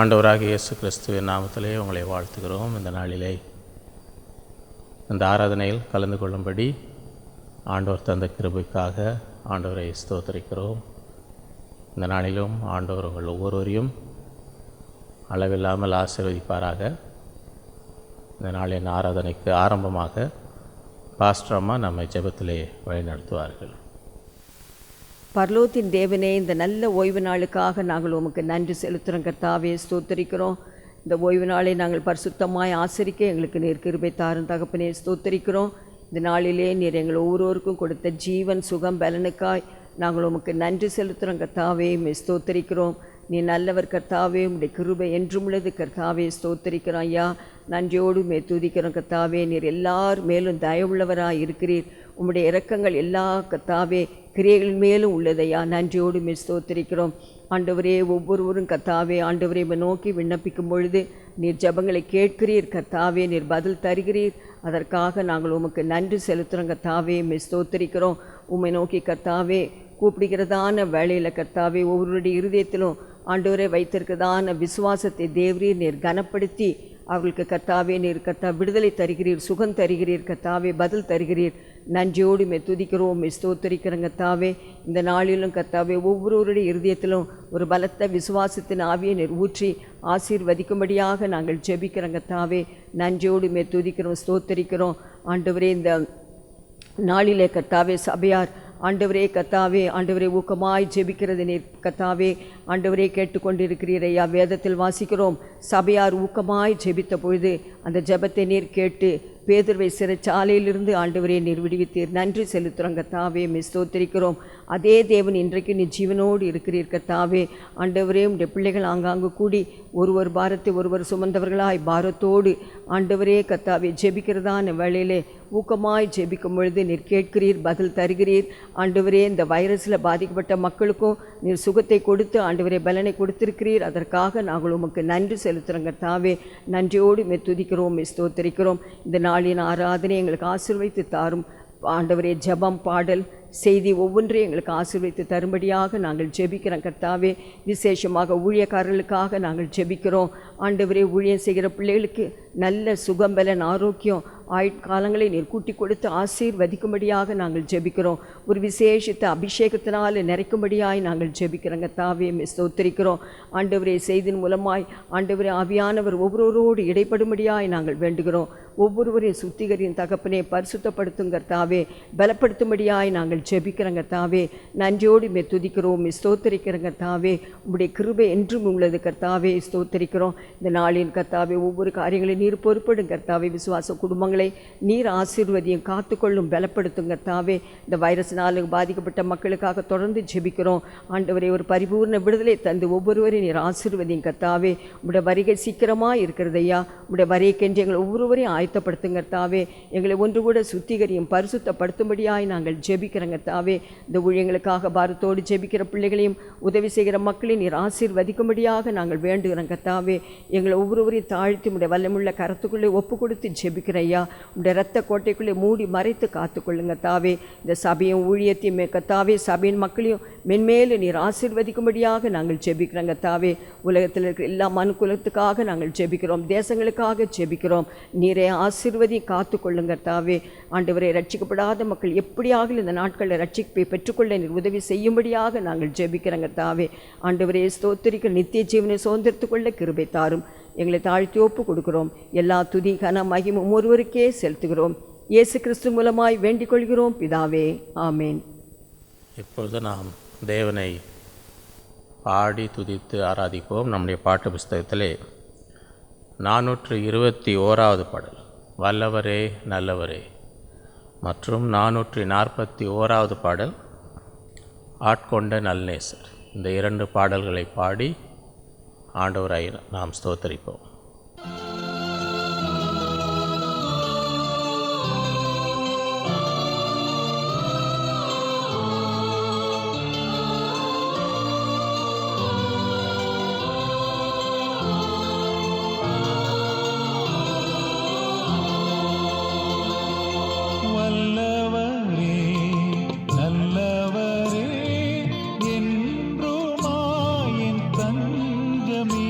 ஆண்டவராகிய இயேசு கிறிஸ்துவின் நாமத்திலே உங்களை வாழ்த்துகிறோம். இந்த நாளிலே இந்த ஆராதனையில் கலந்து கொள்ளும்படி ஆண்டவர் தந்த கிருபைக்காக ஆண்டவரை ஸ்தோத்திரிக்கிறோம். இந்த நாளிலும் ஆண்டவர் உங்கள் ஒவ்வொருவரையும் அளவில்லாமல் ஆசீர்வதிப்பாராக. இந்த நாளின் ஆராதனைக்கு ஆரம்பமாக பாஸ்டர் அம்மா நம்மை ஜெபத்திலே வழிநடத்துவார்கள். பரலோகத்தின் தேவனே, இந்த நல்ல ஓய்வு நாளுக்காக நாங்கள் உமக்கு நன்றி செலுத்துகிறோம். கர்த்தாவே, ஸ்தோத்தரிக்கிறோம். இந்த ஓய்வு நாளை நாங்கள் பரிசுத்தமாய் ஆசரிக்க எங்களுக்கு நீர் கிருபை தாரும் தகப்பனே, ஸ்தோத்தரிக்கிறோம். இந்த நாளிலே நீர் எங்கள் ஒவ்வொருவருக்கும் கொடுத்த ஜீவன் சுகம் பலனுக்காய் நாங்கள் உமக்கு நன்றி செலுத்துகிறோம். கர்த்தாவே, ஸ்தோத்தரிக்கிறோம். நீ நல்லவர் கர்த்தாவே, உம்முடைய கிருபை என்றும் உள்ளது கர்த்தாவே, ஸ்தோத்தரிக்கிறோம். ஐயா, நன்றியோடு துதிக்கிறோம் கர்த்தாவே. நீர் எல்லார் மேலும் தயவுள்ளவராக இருக்கிறீர். உம்முடைய இரக்கங்கள் எல்லா கர்த்தாவே கிரியைகளின் மேலும் உள்ளதையா, நன்றியோடு ஸ்தோத்தரிக்கிறோம். ஆண்டவரே, ஒவ்வொருவரும் கர்த்தாவே ஆண்டவரை நோக்கி விண்ணப்பிக்கும் பொழுது நீர் ஜெபங்களை கேட்கிறீர் கர்த்தாவே, நீர் பதில் தருகிறீர். அதற்காக நாங்கள் உமக்கு நன்றி செலுத்துகிறோம் கர்த்தாவே, ஸ்தோத்தரிக்கிறோம். உம்மை நோக்கி கர்த்தாவே கூப்பிடுகிறதான வேளையில் கர்த்தாவே ஒவ்வொருடைய இருதயத்திலும் ஆண்டவரை வைத்திருக்கிறதான விசுவாசத்தை தேவரீர் நீர் கனப்படுத்தி அவர்களுக்கு கர்த்தாவே நீர் விடுதலை தருகிறீர், சுகம் தருகிறீர் கர்த்தாவே, பதில் தருகிறீர். நன்றியோடு துதிக்கிறோம், ஸ்தோத்தரிக்கிறோம் கர்த்தாவே. இந்த நாளிலும் கர்த்தாவே ஒவ்வொருவருடைய இருதயத்திலும் ஒரு பலத்த விசுவாசத்தின் ஆவியை நீர் ஊற்றி ஆசீர்வதிக்கும்படியாக நாங்கள் ஜெபிக்கிறோம் கர்த்தாவே. நன்றியோடு துதிக்கிறோம், ஸ்தோத்தரிக்கிறோம். ஆண்டவரே, இந்த நாளிலே கர்த்தாவே சபையார் ஆண்டவரே கர்த்தாவே ஆண்டவரே ஊக்கமாய் ஜெபிக்கிறது நீர் கர்த்தாவே ஆண்டவரே கேட்டுக்கொண்டிருக்கிறீர் ஐயா. வேதத்தில் வாசிக்கிறோம், சபையார் ஊக்கமாய் ஜெபித்த பொழுது அந்த ஜெபத்தை நீர் கேட்டு பேதுருவை சிறைச்சாலையிலிருந்து ஆண்டவரே நீர் விடுவித்தீர். நன்றி செலுத்துகிறோம் கர்த்தாவே, ஸ்தோத்திரிக்கிறோம். அதே தேவன் இன்றைக்கு நீ ஜீவனோடு இருக்கிறீர் கர்த்தாவே. ஆண்டவரே, உடைய பிள்ளைகள் ஆங்காங்கு கூடி ஒருவர் பாரத்தை ஒருவர் சுமந்தவர்களாய் பாரத்தோடு ஆண்டவரே கர்த்தாவே ஜெபிக்கிறதான வேளையிலே ஊக்கமாய் ஜெபிக்கும் பொழுது நீர் கேட்கிறீர், பதில் தருகிறீர். ஆண்டவரே, இந்த வைரஸில் பாதிக்கப்பட்ட மக்களுக்கும் நீர் சுகத்தை கொடுத்து ஆண்டவரே பலனை கொடுத்திருக்கிறீர். அதற்காக நாங்கள் உமக்கு நன்றி செலுத்துகிறோம் கர்த்தாவே. நன்றியோடு துதிக்கிறோம், ஸ்தோத்திரிக்கிறோம். இந்த நாளின் ஆராதனை எங்களுக்கு ஆசீர்வதித்து தாரும் ஆண்டவரே. ஜெபம், பாடல், செய்தி ஒவ்வொன்றையும் எங்களுக்கு ஆசீர்வதித்து தரும்படியாக நாங்கள் ஜெபிக்கிறோம் கர்த்தாவே. விசேஷமாக ஊழியக்காரர்களுக்காக நாங்கள் ஜெபிக்கிறோம் ஆண்டவரே. ஊழியம் செய்கிற பிள்ளைகளுக்கு நல்ல சுகம் பலன் ஆரோக்கியம் ஆயுட்காலங்களை நீர் கூட்டி கொடுத்து ஆசீர்வதிக்கும்படியாக நாங்கள் ஜெபிக்கிறோம். ஒரு விசேஷத்தை அபிஷேகத்தினால் நிறைக்கும்படியாய் நாங்கள் ஜெபிக்கிறோம் கர்த்தாவே, ஸ்தோத்திரிக்கிறோம். ஆண்டவரே, செய்தின் மூலமாய் ஆண்டவரே ஆவியானவர் ஒவ்வொருவரோடு இடைப்படும்படியாய் நாங்கள் வேண்டுகிறோம். ஒவ்வொருவரையும் சுத்திகரின் தகப்பனே பரிசுத்தப்படுத்தும் கர்த்தாவே, பலப்படுத்தும்படியாய் நாங்கள் ஜெபிக்கிறோம் கர்த்தாவே. நன்றியோடு துதிக்கிறோம், ஸ்தோத்திரிக்கிறோம் கர்த்தாவே. உம்முடைய கிருபை என்றும் உள்ளது கர்த்தாவே, ஸ்தோத்திரிக்கிறோம். இந்த நாளின் கர்த்தாவே ஒவ்வொரு காரியங்களையும் நீர் பொறுப்படும் கர்த்தாவே. விசுவாச குடும்பங்களை நீர் ஆசீர்வதியும் காத்துக்கொள்ளும் பலப்படுத்தும் கர்த்தாவே. இந்த வைரஸினால் பாதிக்கப்பட்ட மக்களுக்காக தொடர்ந்து ஜெபிக்கிறோம் ஆண்டவரே. ஒரு பரிபூர்ண விடுதலை தந்து ஒவ்வொருவரையும் நீர் ஆசீர்வதியும் கர்த்தாவே. உம்முடைய வருகை சீக்கிரமாக இருக்கிறது ஐயா. உம்முடைய வருகைக்கென்று எங்கள் ஒவ்வொருவரையும் ஆயத்தப்படுத்தும் கர்த்தாவே. எங்களை ஒன்று கூட சுத்திகரியும் பரிசுத்தப்படுத்தும்படியாய் நாங்கள் ஜெபிக்கிறோம் கர்த்தாவே. இந்த ஊழியங்களுக்காக பாரத்தோடு ஜெபிக்கிற பிள்ளைகளையும் உதவி செய்கிற மக்களையும் நீர் ஆசீர்வதிக்கும்படியாக நாங்கள் வேண்டுகிறோம் கர்த்தாவே. எங்களை ஒவ்வொருவரையும் தாழ்த்தி உம்முடைய வல்லமுள்ள கரத்துக்குள்ளே ஒப்பு கொடுத்து ஜெபிக்கிறேன் ஐயா. உடைய இரத்த கோட்டைக்குள்ளே மூடி மறைத்து காத்துக்கொள்ளுங்க தாவே. இந்த சபையும் ஊழியத்தையும் கத்தாவே சபையின் மக்களையும் மென்மேலும் நீர் ஆசீர்வதிக்கும்படியாக நாங்கள் ஜெபிக்கிறோங்க தாவே. உலகத்தில் இருக்கிற எல்லா மனுக்குலத்துக்காக நாங்கள் ஜெபிக்கிறோம், தேசங்களுக்காக ஜெபிக்கிறோம். நீரை ஆசீர்வதி காத்துக்கொள்ளுங்க தாவே. ஆண்டவரை ரட்சிக்கப்படாத மக்கள் எப்படியாக இந்த நாட்களில் ரட்சிப்பை பெற்றுக்கொள்ள நீர் உதவி செய்யும்படியாக நாங்கள் ஜெபிக்கிறோங்க தாவே. ஆண்டவரே, ஸ்தோத்திரிக்க நித்திய ஜீவனை சுதந்திரத்துக் கொள்ள கிருபை தாரும். எங்களை தாழ்த்தி ஒப்பு கொடுக்கிறோம். எல்லா துதி கன மகிமும் ஒருவருக்கே செலுத்துகிறோம். இயேசு கிறிஸ்து மூலமாய் வேண்டிக் கொள்கிறோம் பிதாவே, ஆமேன். இப்பொழுது நாம் தேவனை பாடி துதித்து ஆராதிப்போம். நம்முடைய பாட்டு புஸ்தகத்திலே 421வது பாடல் வல்லவரே நல்லவரே மற்றும் 441வது பாடல் ஆட்கொண்ட நல்நேசர். இந்த 2 பாடல்களை பாடி ஆண்டவரை நாம் ஸ்தோத்தரிப்போம். நல்லவரே என்றுமாயின் தஞ்சமே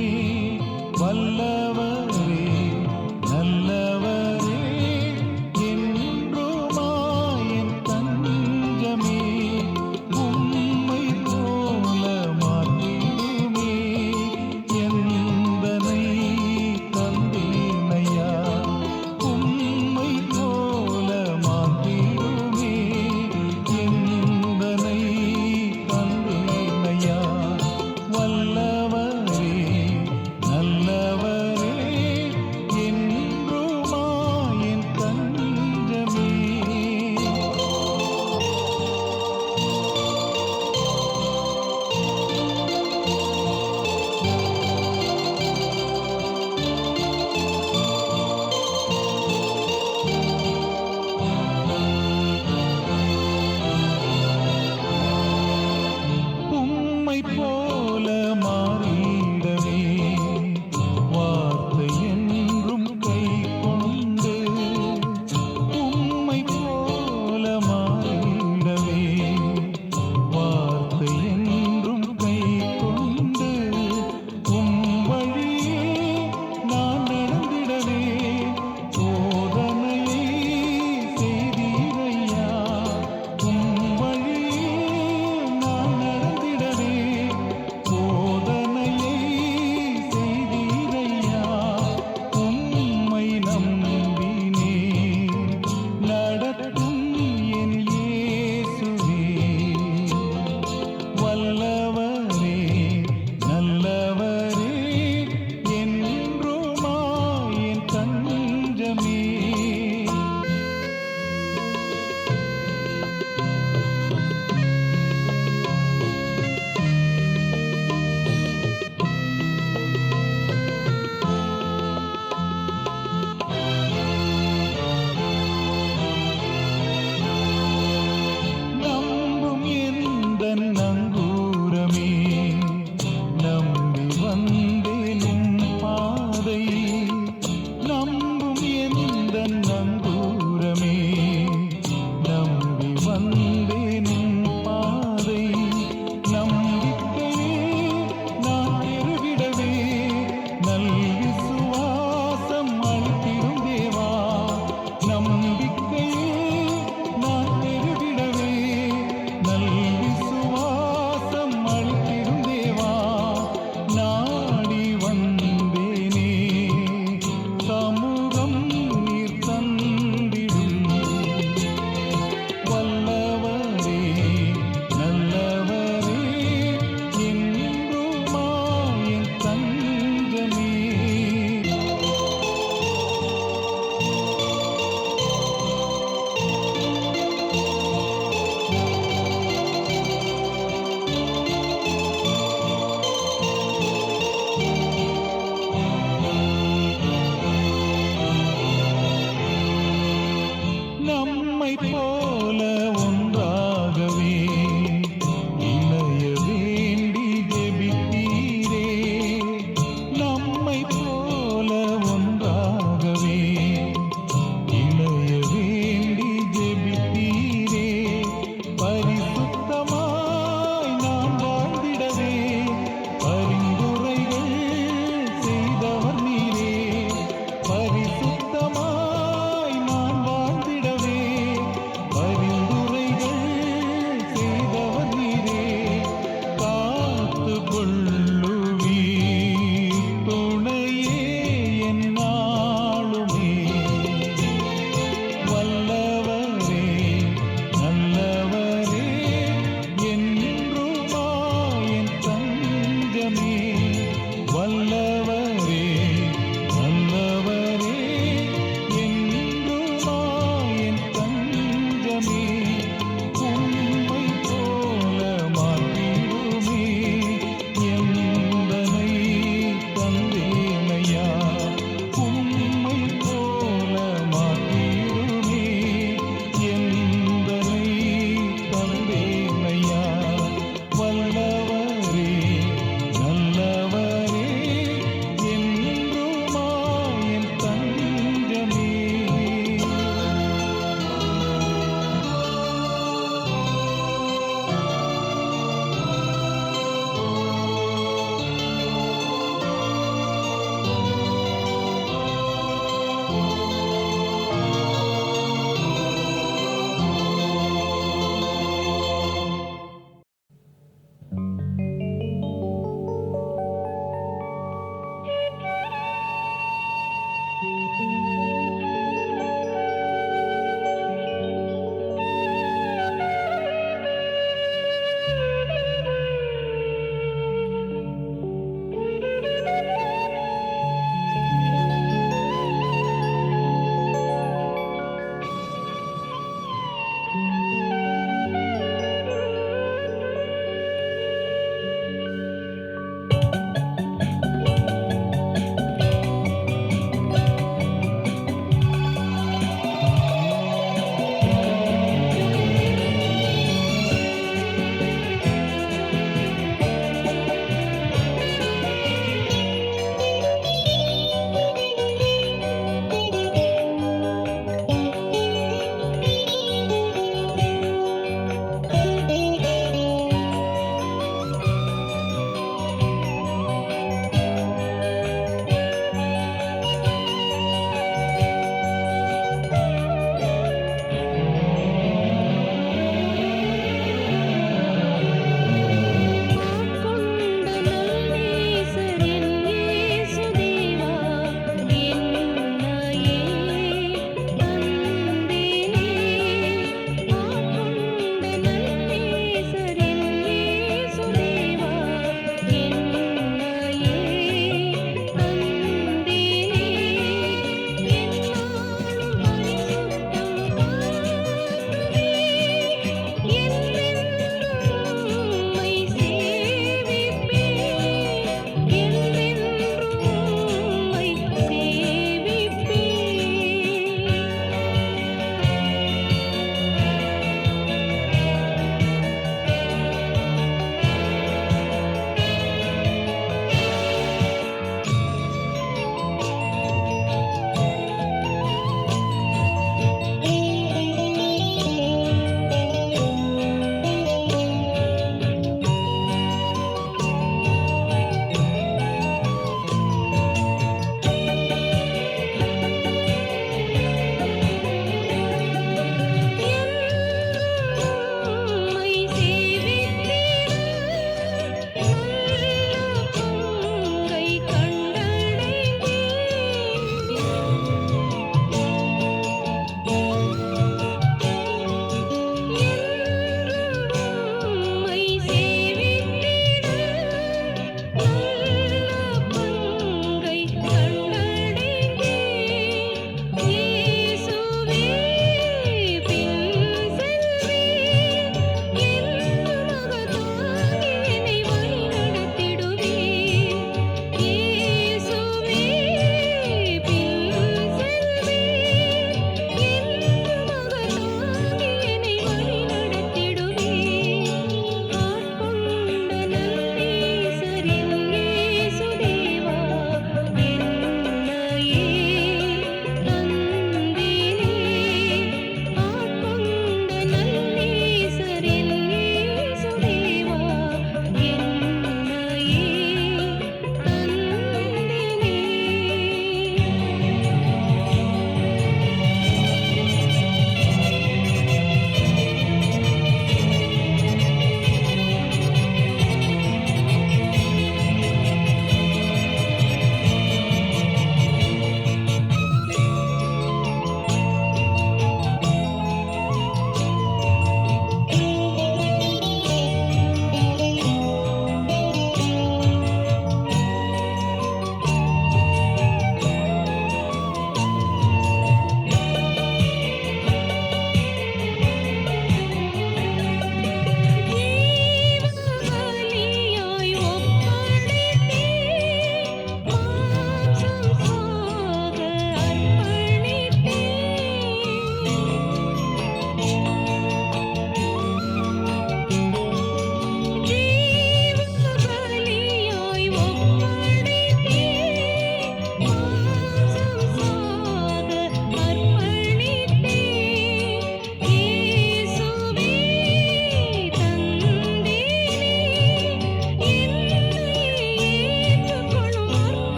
போல மாறிடவே வார்த்தை என்றும் கை கொண்டு உம்மை போல மாறிடவே வார்த்தை என்றும் கை கொண்டு உம் வழியே நான் நடந்திடவே சோதனையை செய்தீரையா உம் வழியே நான் நடந்திடவே சோதனையை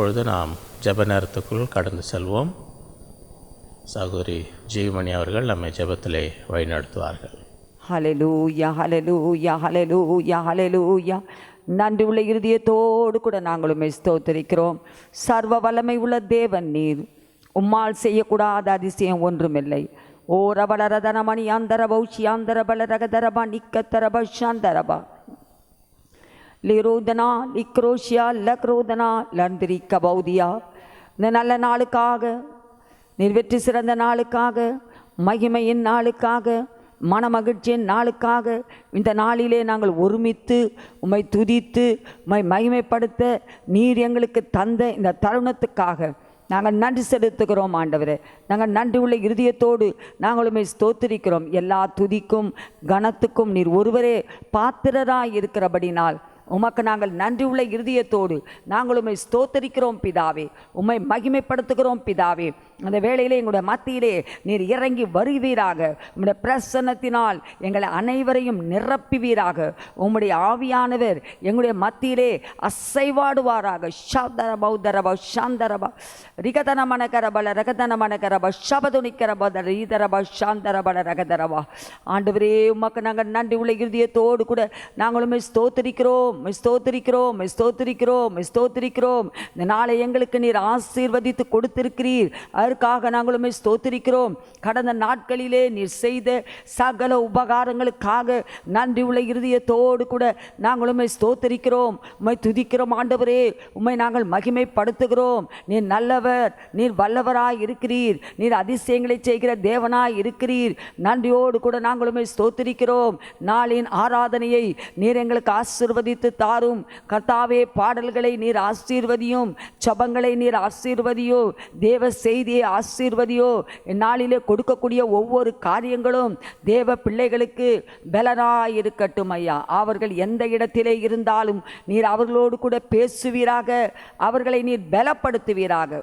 இப்பொழுது நாம் ஜெப நேரத்துக்குள் கடந்து செல்வோம். சகோதரி ஜீவமணி அவர்கள் நம்மை ஜெபத்திலே வழிநடத்துவார்கள். ஹல்லேலூயா, ஹல்லேலூயா, ஹல்லேலூயா, ஹல்லேலூயா. நன்றி உள்ள இருதயத்தோடு கூட நாங்களும் ஸ்தோத்திரிக்கிறோம். சர்வ வல்லமை உள்ள தேவன் நீர். உம்மால் செய்யக்கூடாத அதிசயம் ஒன்றுமில்லை. ஓ ரபலரதனமணி ஆந்தரபௌஷி ஆந்தரபலரகதரபா நிக்கத்தரப சாந்தரபா லிரோதனா லிக்ரோஷியா லக்ரோதனா லந்திரிக்க பௌதியா. இந்த நல்ல நாளுக்காக, நீர் வெற்றி சிறந்த நாளுக்காக, மகிமையின் நாளுக்காக, மனமகிழ்ச்சியின் நாளுக்காக, இந்த நாளிலே நாங்கள் ஒருமித்து உம்மை துதித்து உம்மை மகிமைப்படுத்த நீர் எங்களுக்கு தந்த இந்த தருணத்துக்காக நாங்கள் நன்றி செலுத்துகிறோம் ஆண்டவரே. நாங்கள் நன்றி உள்ள இருதயத்தோடு நாங்களுமே ஸ்தோத்திரிக்கிறோம். எல்லா துதிக்கும் கனத்துக்கும் நீர் ஒருவரே பாத்திரராய் இருக்கிறபடினால் உமக்கு நாங்கள் நன்றி உள்ள இருதயத்தோடு நாங்கள் உம்மை ஸ்தோத்தரிக்கிறோம் பிதாவே. உம்மை மகிமைப்படுத்துகிறோம் பிதாவே. அந்த வேளையிலே எங்களுடைய மத்தியிலே நீர் இறங்கி வருவீராக. உம்முடைய பிரசன்னத்தினால் எங்களை அனைவரையும் நிரப்புவீராக. உம்முடைய ஆவியானவர் எங்களுடைய மத்தியிலே அசைவாடுவாராக. ஷாதர பௌதரப சாந்தரப ரிகதன மனகரபல ரகதன மனகரப ஷபதுனிக்கரப ரீதரப சாந்தரபல ரகதரபா. ஆண்டவரே, உமக்கு நாங்கள் நன்றி உள்ள இருதயத்தோடு கூட நாங்களுமே ஸ்தோத்தரிக்கிறோம், ஸ்தோத்திரிக்கிறோம், ஸ்தோத்திரிக்கிறோம், ஸ்தோத்திரிக்கிறோம். இந்த நாளை எங்களுக்கு நீர் ஆசீர்வதித்து கொடுத்திருக்கிறீர். அதற்காக நாங்களுமே ஸ்தோத்திரிக்கிறோம். கடந்த நாட்களிலே நீர் செய்த சகல உபகாரங்களுக்காக நன்றி உள்ள இருதயத்தோடு கூட நாங்களுமே ஸ்தோத்திரிக்கிறோம். உம்மை துதிக்கிறோம் ஆண்டவரே. உம்மை நாங்கள் மகிமைப்படுத்துகிறோம். நீர் நல்லவர், நீர் வல்லவராய் இருக்கிறீர், நீர் அதிசயங்களை செய்கிற தேவனாய் இருக்கிறீர். நன்றியோடு கூட நாங்களுமே ஸ்தோத்திரிக்கிறோம். நாளின் ஆராதனையை நீர் எங்களுக்கு ஆசீர்வதித்து தாரும் கர்த்தாவே. பாடல்களை நீர் ஆசீர்வதியும், ஜெபங்களை நீர் ஆசீர்வதியோ, தேவ செய்தியை ஆசீர்வதியோ. இந்நாளிலே கொடுக்கக்கூடிய ஒவ்வொரு காரியங்களும் தேவ பிள்ளைகளுக்கு பலனாய் இருக்கட்டும் ஐயா. அவர்கள் எந்த இடத்திலே இருந்தாலும் நீர் அவர்களோடு கூட பேசுவீராக, அவர்களை நீர் பலப்படுத்துவீராக.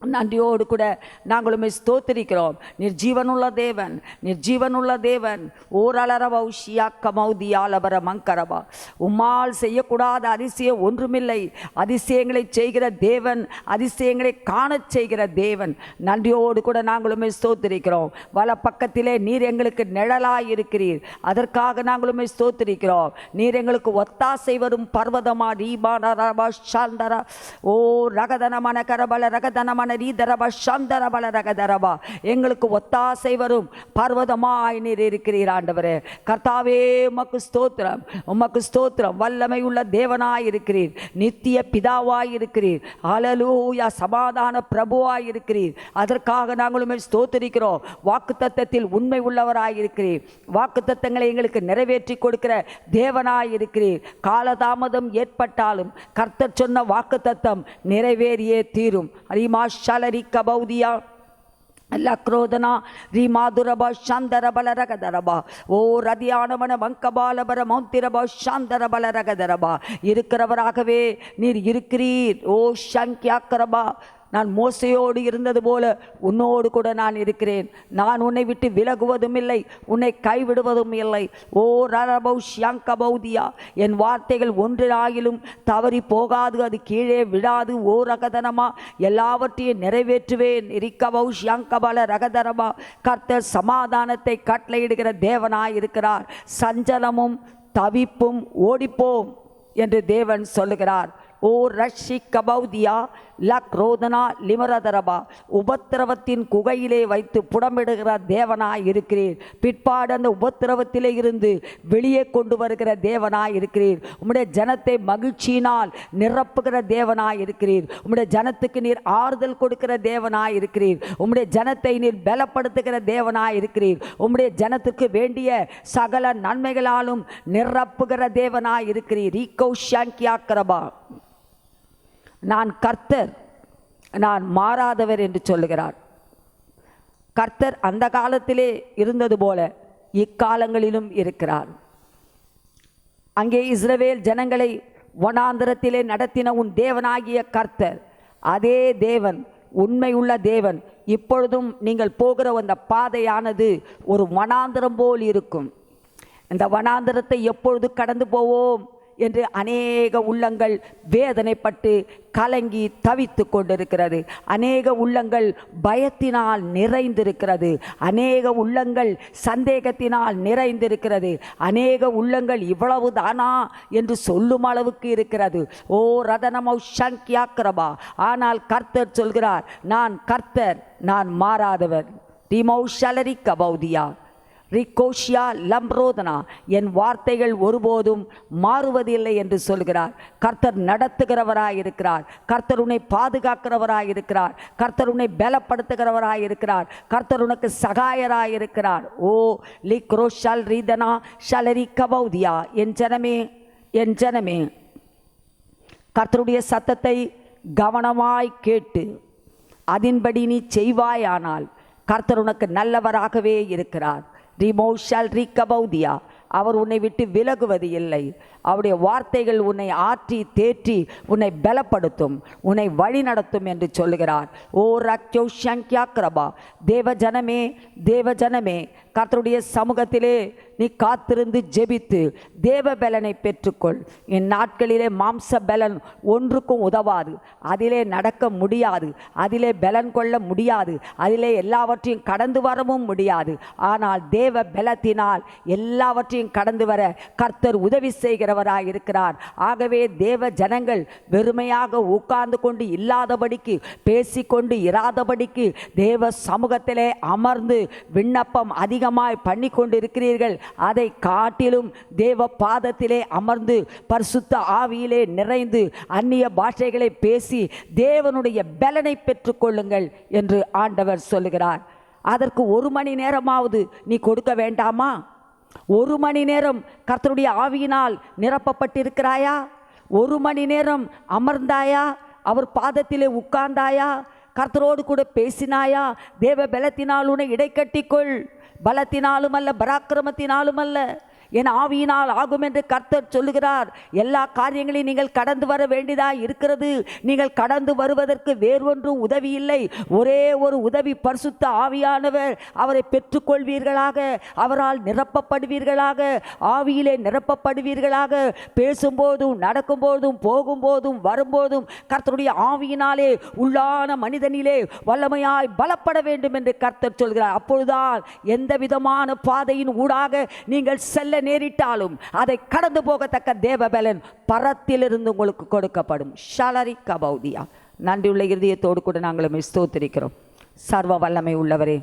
நன்றியோடு கூட நாங்களுமே ஸ்தோத்திரிக்கிறோம். நீர் ஜீவனுள்ள தேவன், நீர் ஜீவனுள்ள தேவன். ஓரலரபா உஷியா கமௌதியாலபர மங்கரபா. உம்மால் செய்யக்கூடாத அதிசயம் ஒன்றுமில்லை. அதிசயங்களை செய்கிற தேவன், அதிசயங்களை காணச் செய்கிற தேவன். நன்றியோடு கூட நாங்களுமே ஸ்தோத்திரிக்கிறோம். வல பக்கத்திலே நீர் எங்களுக்கு நிழலாய் இருக்கிறீர். அதற்காக நாங்களுமே ஸ்தோத்திரிக்கிறோம். நீர் எங்களுக்கு ஒத்தாசை வரும் பர்வதமா ரீபானரபா சாந்தரா. ஓ ரகதனமன கரபல ரகதனமன எங்களுக்கு ஒத்தாசை வரும் பர்வதமாய் நீர் இருக்கிறீர் ஆண்டவரே. கர்த்தாவே, உமக்கு ஸ்தோத்திரம், உமக்கு ஸ்தோத்திரம். வல்லமை உள்ள தேவனாய் இருக்கிறீர், நித்திய பிதாவாய் இருக்கிறீர். ஹல்லேலூயா, சமாதான பிரபுவாய் இருக்கிறீர். அதற்காக நாங்களுமே ஸ்தோத்திரிக்கிறோம். வாக்குத்தத்தத்தில் உண்மை உள்ளவராய் இருக்கிறீர். வாக்குத்தத்தங்களை எங்களுக்கு நிறைவேற்றி கொடுக்கிற தேவனாய் இருக்கிறீர். காலதாமதம் ஏற்பட்டாலும் கர்த்தர் சொன்ன வாக்குத்தத்தம் நிறைவேறியே தீரும். அரிமா ஷலரி கபௌதியா லக்ரோதனா ரீமாதுரபா சாந்தரபல ரகதரபா. ஓ ரதியானவன மங்கபாலபர மௌந்திரபா சாந்தரபல ரகதரபா. இருக்கிறவராகவே நீர் இருக்கிறீர். ஓ சங்கியாக்கரபா. நான் மோசையோடு இருந்தது போல உன்னோடு கூட நான் இருக்கிறேன். நான் உன்னை விட்டு விலகுவதும் இல்லை, உன்னை கைவிடுவதும் இல்லை. ஓ ரபௌஷியாங்கபௌதியா. என் வார்த்தைகள் ஒன்றாகிலும் தவறி போகாது, அது கீழே விடாது. ஓ ரகதனமா, எல்லாவற்றையும் நிறைவேற்றுவேன். இரிக்கபௌஷியாங்கபல ரகதரமா. கர்த்தர் சமாதானத்தை கட்டளையிடுகிற தேவனாய் இருக்கிறார். சஞ்சலமும் தவிப்பும் ஓடிப்போம் என்று தேவன் சொல்லுகிறார். ஓ ரஷி கபௌதியா லக்ரோதனா லிமரதரபா. உபத்திரவத்தின் குகையிலே வைத்து புடமிடுகிற தேவனாய் இருக்கிறீர். பிற்பாடு அந்த உபத்திரவத்திலே இருந்து வெளியே கொண்டு வருகிற தேவனாய் இருக்கிறீர். உம்முடைய ஜனத்தை மகிழ்ச்சியினால் நிரப்புகிற தேவனாய் இருக்கிறீர். உம்முடைய ஜனத்துக்கு நீர் ஆறுதல் கொடுக்கிற தேவனாய் இருக்கிறீர். உம்முடைய ஜனத்தை நீர் பலப்படுத்துகிற தேவனாய் இருக்கிறீர். உம்முடைய ஜனத்துக்கு வேண்டிய சகல நன்மைகளாலும் நிரப்புகிற தேவனாய் இருக்கிறீர். ஈகௌஷாங்கியாக்கரபா. நான் கர்த்தர், நான் மாறாதவர் என்று சொல்லுகிறார். கர்த்தர் அந்த காலத்திலே இருந்தது போல இக்காலங்களிலும் இருக்கிறார். அங்கே இஸ்ரவேல் ஜனங்களை வனாந்தரத்திலே நடத்தின உன் தேவனாகிய கர்த்தர் அதே தேவன், உண்மை உள்ள தேவன். இப்பொழுதும் நீங்கள் போகிற அந்த பாதையானது ஒரு வனாந்தரம் போல் இருக்கும். இந்த வனாந்தரத்தை எப்பொழுது கடந்து போவோம் என்று அநேக உள்ளங்கள் வேதனைப்பட்டு கலங்கி தவித்து கொண்டிருக்கிறது. அநேக உள்ளங்கள் பயத்தினால் நிறைந்திருக்கிறது. அநேக உள்ளங்கள் சந்தேகத்தினால் நிறைந்திருக்கிறது. அநேக உள்ளங்கள் இவ்வளவு தானா என்று சொல்லும் அளவுக்கு இருக்கிறது. ஓ ரதனமௌ சங்கியாக்கிரபா. ஆனால் கர்த்தர் சொல்கிறார், நான் கர்த்தர், நான் மாறாதவர். டிமௌ ஷலரி கபௌதியா ரிகோஷியா லம்ரோதனா, என் வார்த்தைகள் ஒருபோதும் மாறுவதில்லை என்று சொல்கிறார். கர்த்தர் நடத்துகிறவராயிருக்கிறார். கர்த்தர் உன்னை பாதுகாக்கிறவராயிருக்கிறார். கர்த்தர் உன்னை பலப்படுத்துகிறவராயிருக்கிறார். கர்த்தர் உனக்கு சகாயராயிருக்கிறார். ஓ லிக்ரோஷல் ரீதனா ஷலரி கபௌதியா. என் ஜனமே, என் ஜனமே, கர்த்தருடைய சத்தத்தை கவனமாய் கேட்டு அதன்படி நீ செய்வாயானால் கர்த்தர் உனக்கு நல்லவராகவே இருக்கிறார். ரிமோஷல் ரிகபௌதியா. அவர் உன்னை விட்டு விலகுவது இல்லை. அவருடைய வார்த்தைகள் உன்னை ஆற்றி தேற்றி உன்னை பலப்படுத்தும், உன்னை வழி நடத்தும் என்று சொல்லுகிறார். ஓ ரக்யோ சங்கியா கிரபா. தேவ ஜனமே, தேவ ஜனமே, கர்த்தருடைய சமூகத்திலே நீ காத்திருந்து ஜெபித்து தேவ பலனை பெற்றுக்கொள். என் நாட்களிலே மாம்ச பலன் ஒன்றுக்கும் உதவாது. அதிலே நடக்க முடியாது, அதிலே பலன் கொள்ள முடியாது, அதிலே எல்லாவற்றையும் கடந்து வரவும் முடியாது. ஆனால் தேவ பலத்தினால் எல்லாவற்றையும் கடந்து வர கர்த்தர் உதவி செய்கிறவராயிருக்கிறார். ஆகவே தேவ ஜனங்கள் வெறுமையாக உட்கார்ந்து கொண்டு இல்லாதபடிக்கு, பேசிக்கொண்டு இராதபடிக்கு தேவ சமூகத்திலே அமர்ந்து விண்ணப்பம் அதிகமாய் பண்ணி கொண்டு இருக்கிறீர்கள். அதை காட்டிலும் தேவ பாதத்திலே அமர்ந்து பரிசுத்த ஆவியிலே நிறைந்து அந்நிய பாஷைகளை பேசி தேவனுடைய பலனை பெற்றுக்கொள்ளுங்கள் என்று ஆண்டவர் சொல்லுகிறார். அதற்கு 1 மணி நேரமாவது நீ கொடுக்க வேண்டாமா? 1 மணி நேரம் கர்த்தருடைய ஆவியினால் நிரப்பப்பட்டிருக்கிறாயா? 1 மணி நேரம் அமர்ந்தாயா? அவர் பாதத்திலே உட்கார்ந்தாயா? கர்த்தரோடு கூட பேசினாயா? தேவ பலத்தினால் உன்னை இடைக்கட்டிக்கொள். பலத்தினாலும் அல்ல, பராக்கிரமத்தினாலும் அல்ல, என் ஆவியினால் ஆகும் என்று கர்த்தர் சொல்லுகிறார். எல்லா காரியங்களையும் நீங்கள் கடந்து வர வேண்டியதா இருக்கிறது. நீங்கள் கடந்து வருவதற்கு வேறொன்றும் உதவி இல்லை. ஒரே ஒரு உதவி, பரிசுத்த ஆவியானவர். அவரை பெற்றுக்கொள்வீர்களாக, அவரால் நிரப்பப்படுவீர்களாக, ஆவியிலே நிரப்பப்படுவீர்களாக. பேசும்போதும் நடக்கும்போதும் போகும்போதும் வரும்போதும் கர்த்தருடைய ஆவியினாலே உள்ளான மனிதனிலே வல்லமையாய் பலப்பட வேண்டும் என்று கர்த்தர் சொல்கிறார். அப்பொழுதுதான் எந்த விதமான பாதையின் ஊடாக நீங்கள் செல்ல நேரிட்டாலும் அதை கடந்து போகத்தக்க தேவபலன் பரத்திலிருந்து உங்களுக்கு கொடுக்கப்படும். ஷலரி கபௌதியா. நன்றியுள்ள இருதயத்தோடு கூட நாங்கள் ஸ்தோத்திரிக்கிறோம். சர்வ வல்லமை உள்ளவரே,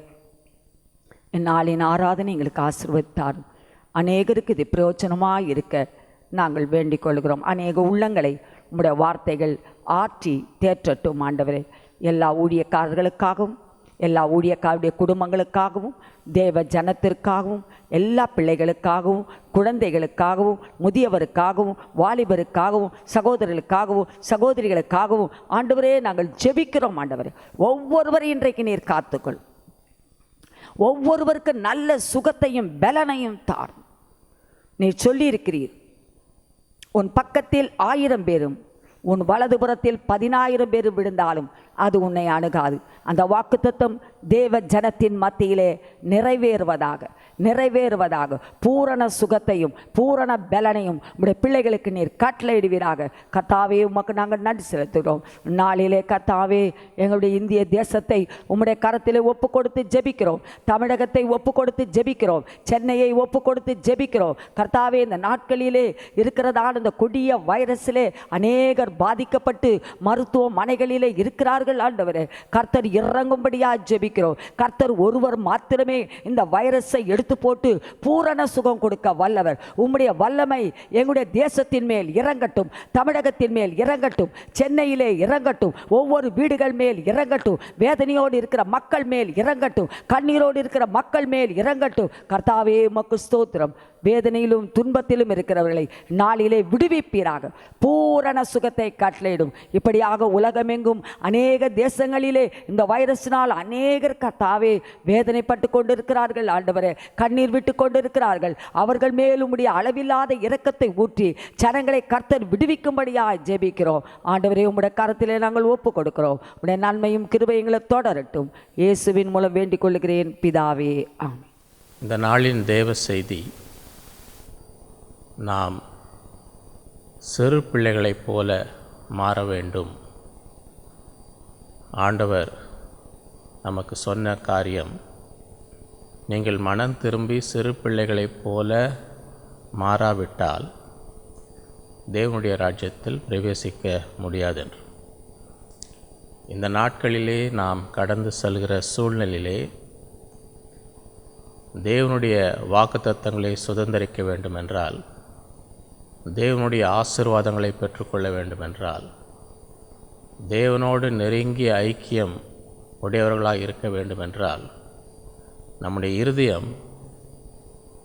இந்நாளின் ஆராதனை எங்களுக்கு ஆசீர்வதித்தாரும். அநேகருக்கு இது பிரயோஜனமாக இருக்க நாங்கள் வேண்டிக் கொள்கிறோம். அநேக உள்ளங்களை உம்முடைய வார்த்தைகள் ஆற்றி தேற்றட்டும் ஆண்டவரே. எல்லா ஊழியக்காரர்களுக்காகவும், எல்லா ஊழியக்காருடைய குடும்பங்களுக்காகவும், தேவ ஜனத்திற்காகவும், எல்லா பிள்ளைகளுக்காகவும், குழந்தைகளுக்காகவும், முதியவருக்காகவும், வாலிபருக்காகவும், சகோதரர்களுக்காகவும், சகோதரிகளுக்காகவும் ஆண்டவரே நாங்கள் ஜெபிக்கிறோம். ஆண்டவரே, ஒவ்வொருவரை இன்றைக்கு நீர் காத்துக்கொள். ஒவ்வொருவருக்கு நல்ல சுகத்தையும் பலனையும் தார். நீர் சொல்லியிருக்கிறீர், உன் பக்கத்தில் 1000 பேரும் உன் வலதுபுறத்தில் 10,000 பேர் விழுந்தாலும் அது உன்னை அணுகாது. அந்த வாக்குத்தத்தம் தேவ ஜனத்தின் மத்தியிலே நிறைவேறுவதாக, நிறைவேறுவதாக. பூரண சுகத்தையும் பூரண பலனையும் உடைய பிள்ளைகளுக்கு நீர் கட்டளையிடுவீராக. கர்த்தாவே, உமக்கு நாங்கள் நன்றி செலுத்துகிறோம். நாளிலே கர்த்தாவே, எங்களுடைய இந்திய தேசத்தை உம்முடைய கரத்திலே ஒப்பு கொடுத்து ஜெபிக்கிறோம். தமிழகத்தை ஒப்பு கொடுத்து ஜெபிக்கிறோம். சென்னையை ஒப்பு கொடுத்து ஜெபிக்கிறோம். கர்த்தாவே, இந்த நாட்களிலே இருக்கிறதான இந்த கொடிய வைரஸிலே அநேகர் பாதிக்கப்பட்டு மருத்துவமனைகளிலே இருக்கிறார்கள். ஆண்டவரே, கர்த்தர் இறங்கும்படியா ஜெபிக்கிறோம். கர்த்தர் ஒருவர் மாத்திரமே இந்த வைரஸை எடுத்து போட்டு பூரண சுகம் கொடுக்க வல்லவர். உம்முடைய வல்லமை எங்களுடைய தேசத்தின் மேல் இறங்கட்டும், தமிழகத்தின் மேல் இறங்கட்டும், சென்னையிலே இறங்கட்டும், ஒவ்வொரு வீடுகள் மேல் இறங்கட்டும், வேதனையோடு இருக்கிற மக்கள் மேல் இறங்கட்டும், கண்ணீரோடு இருக்கிற மக்கள் மேல் இறங்கட்டும். கர்த்தாவே, உமக்கு ஸ்தோத்திரம். வேதனையிலும் துன்பத்திலும் இருக்கிறவர்களை நாளிலே விடுவிப்பீராக. பூரண சுகத்தை கட்டளையிடும். இப்படியாக உலகமெங்கும் அநேக தேசங்களிலே இந்த வைரஸினால் அநேகர் கர்த்தாவே வேதனைப்பட்டு கொண்டிருக்கிறார்கள். ஆண்டவரே, கண்ணீர் விட்டு கொண்டிருக்கிறார்கள். அவர்கள் மேலும் உம்முடைய அளவில்லாத இரக்கத்தை ஊற்றி ஜனங்களை கர்த்தர் விடுவிக்கும்படியாக ஜெபிக்கிறோம். ஆண்டவரே, உம்முடைய கரத்திலே நாங்கள் ஒப்பு கொடுக்கிறோம். உம்முடைய நன்மையும் கிருபையும் தொடரட்டும். இயேசுவின் மூலம் வேண்டிக் கொள்கிறேன் பிதாவே, ஆமென். இந்த நாளின் தேவ செய்தி, நாம் சிறு பிள்ளைகளைப் போல மாற வேண்டும். ஆண்டவர் நமக்கு சொன்ன காரியம், நீங்கள் மனம் திரும்பி சிறு பிள்ளைகளைப் போல மாறாவிட்டால் தேவனுடைய ராஜ்யத்தில் பிரவேசிக்க முடியாதென்று. இந்த நாட்களிலே நாம் கடந்து செல்கிற சூழ்நிலையிலே தேவனுடைய வாக்குத்தத்தங்களை சுதந்திரிக்க வேண்டுமென்றால், தேவனுடைய ஆசீர்வாதங்களை பெற்றுக்கொள்ள வேண்டுமென்றால், தேவனோடு நெருங்கிய ஐக்கியம் உடையவர்களாக இருக்க வேண்டுமென்றால், நம்முடைய இருதயம்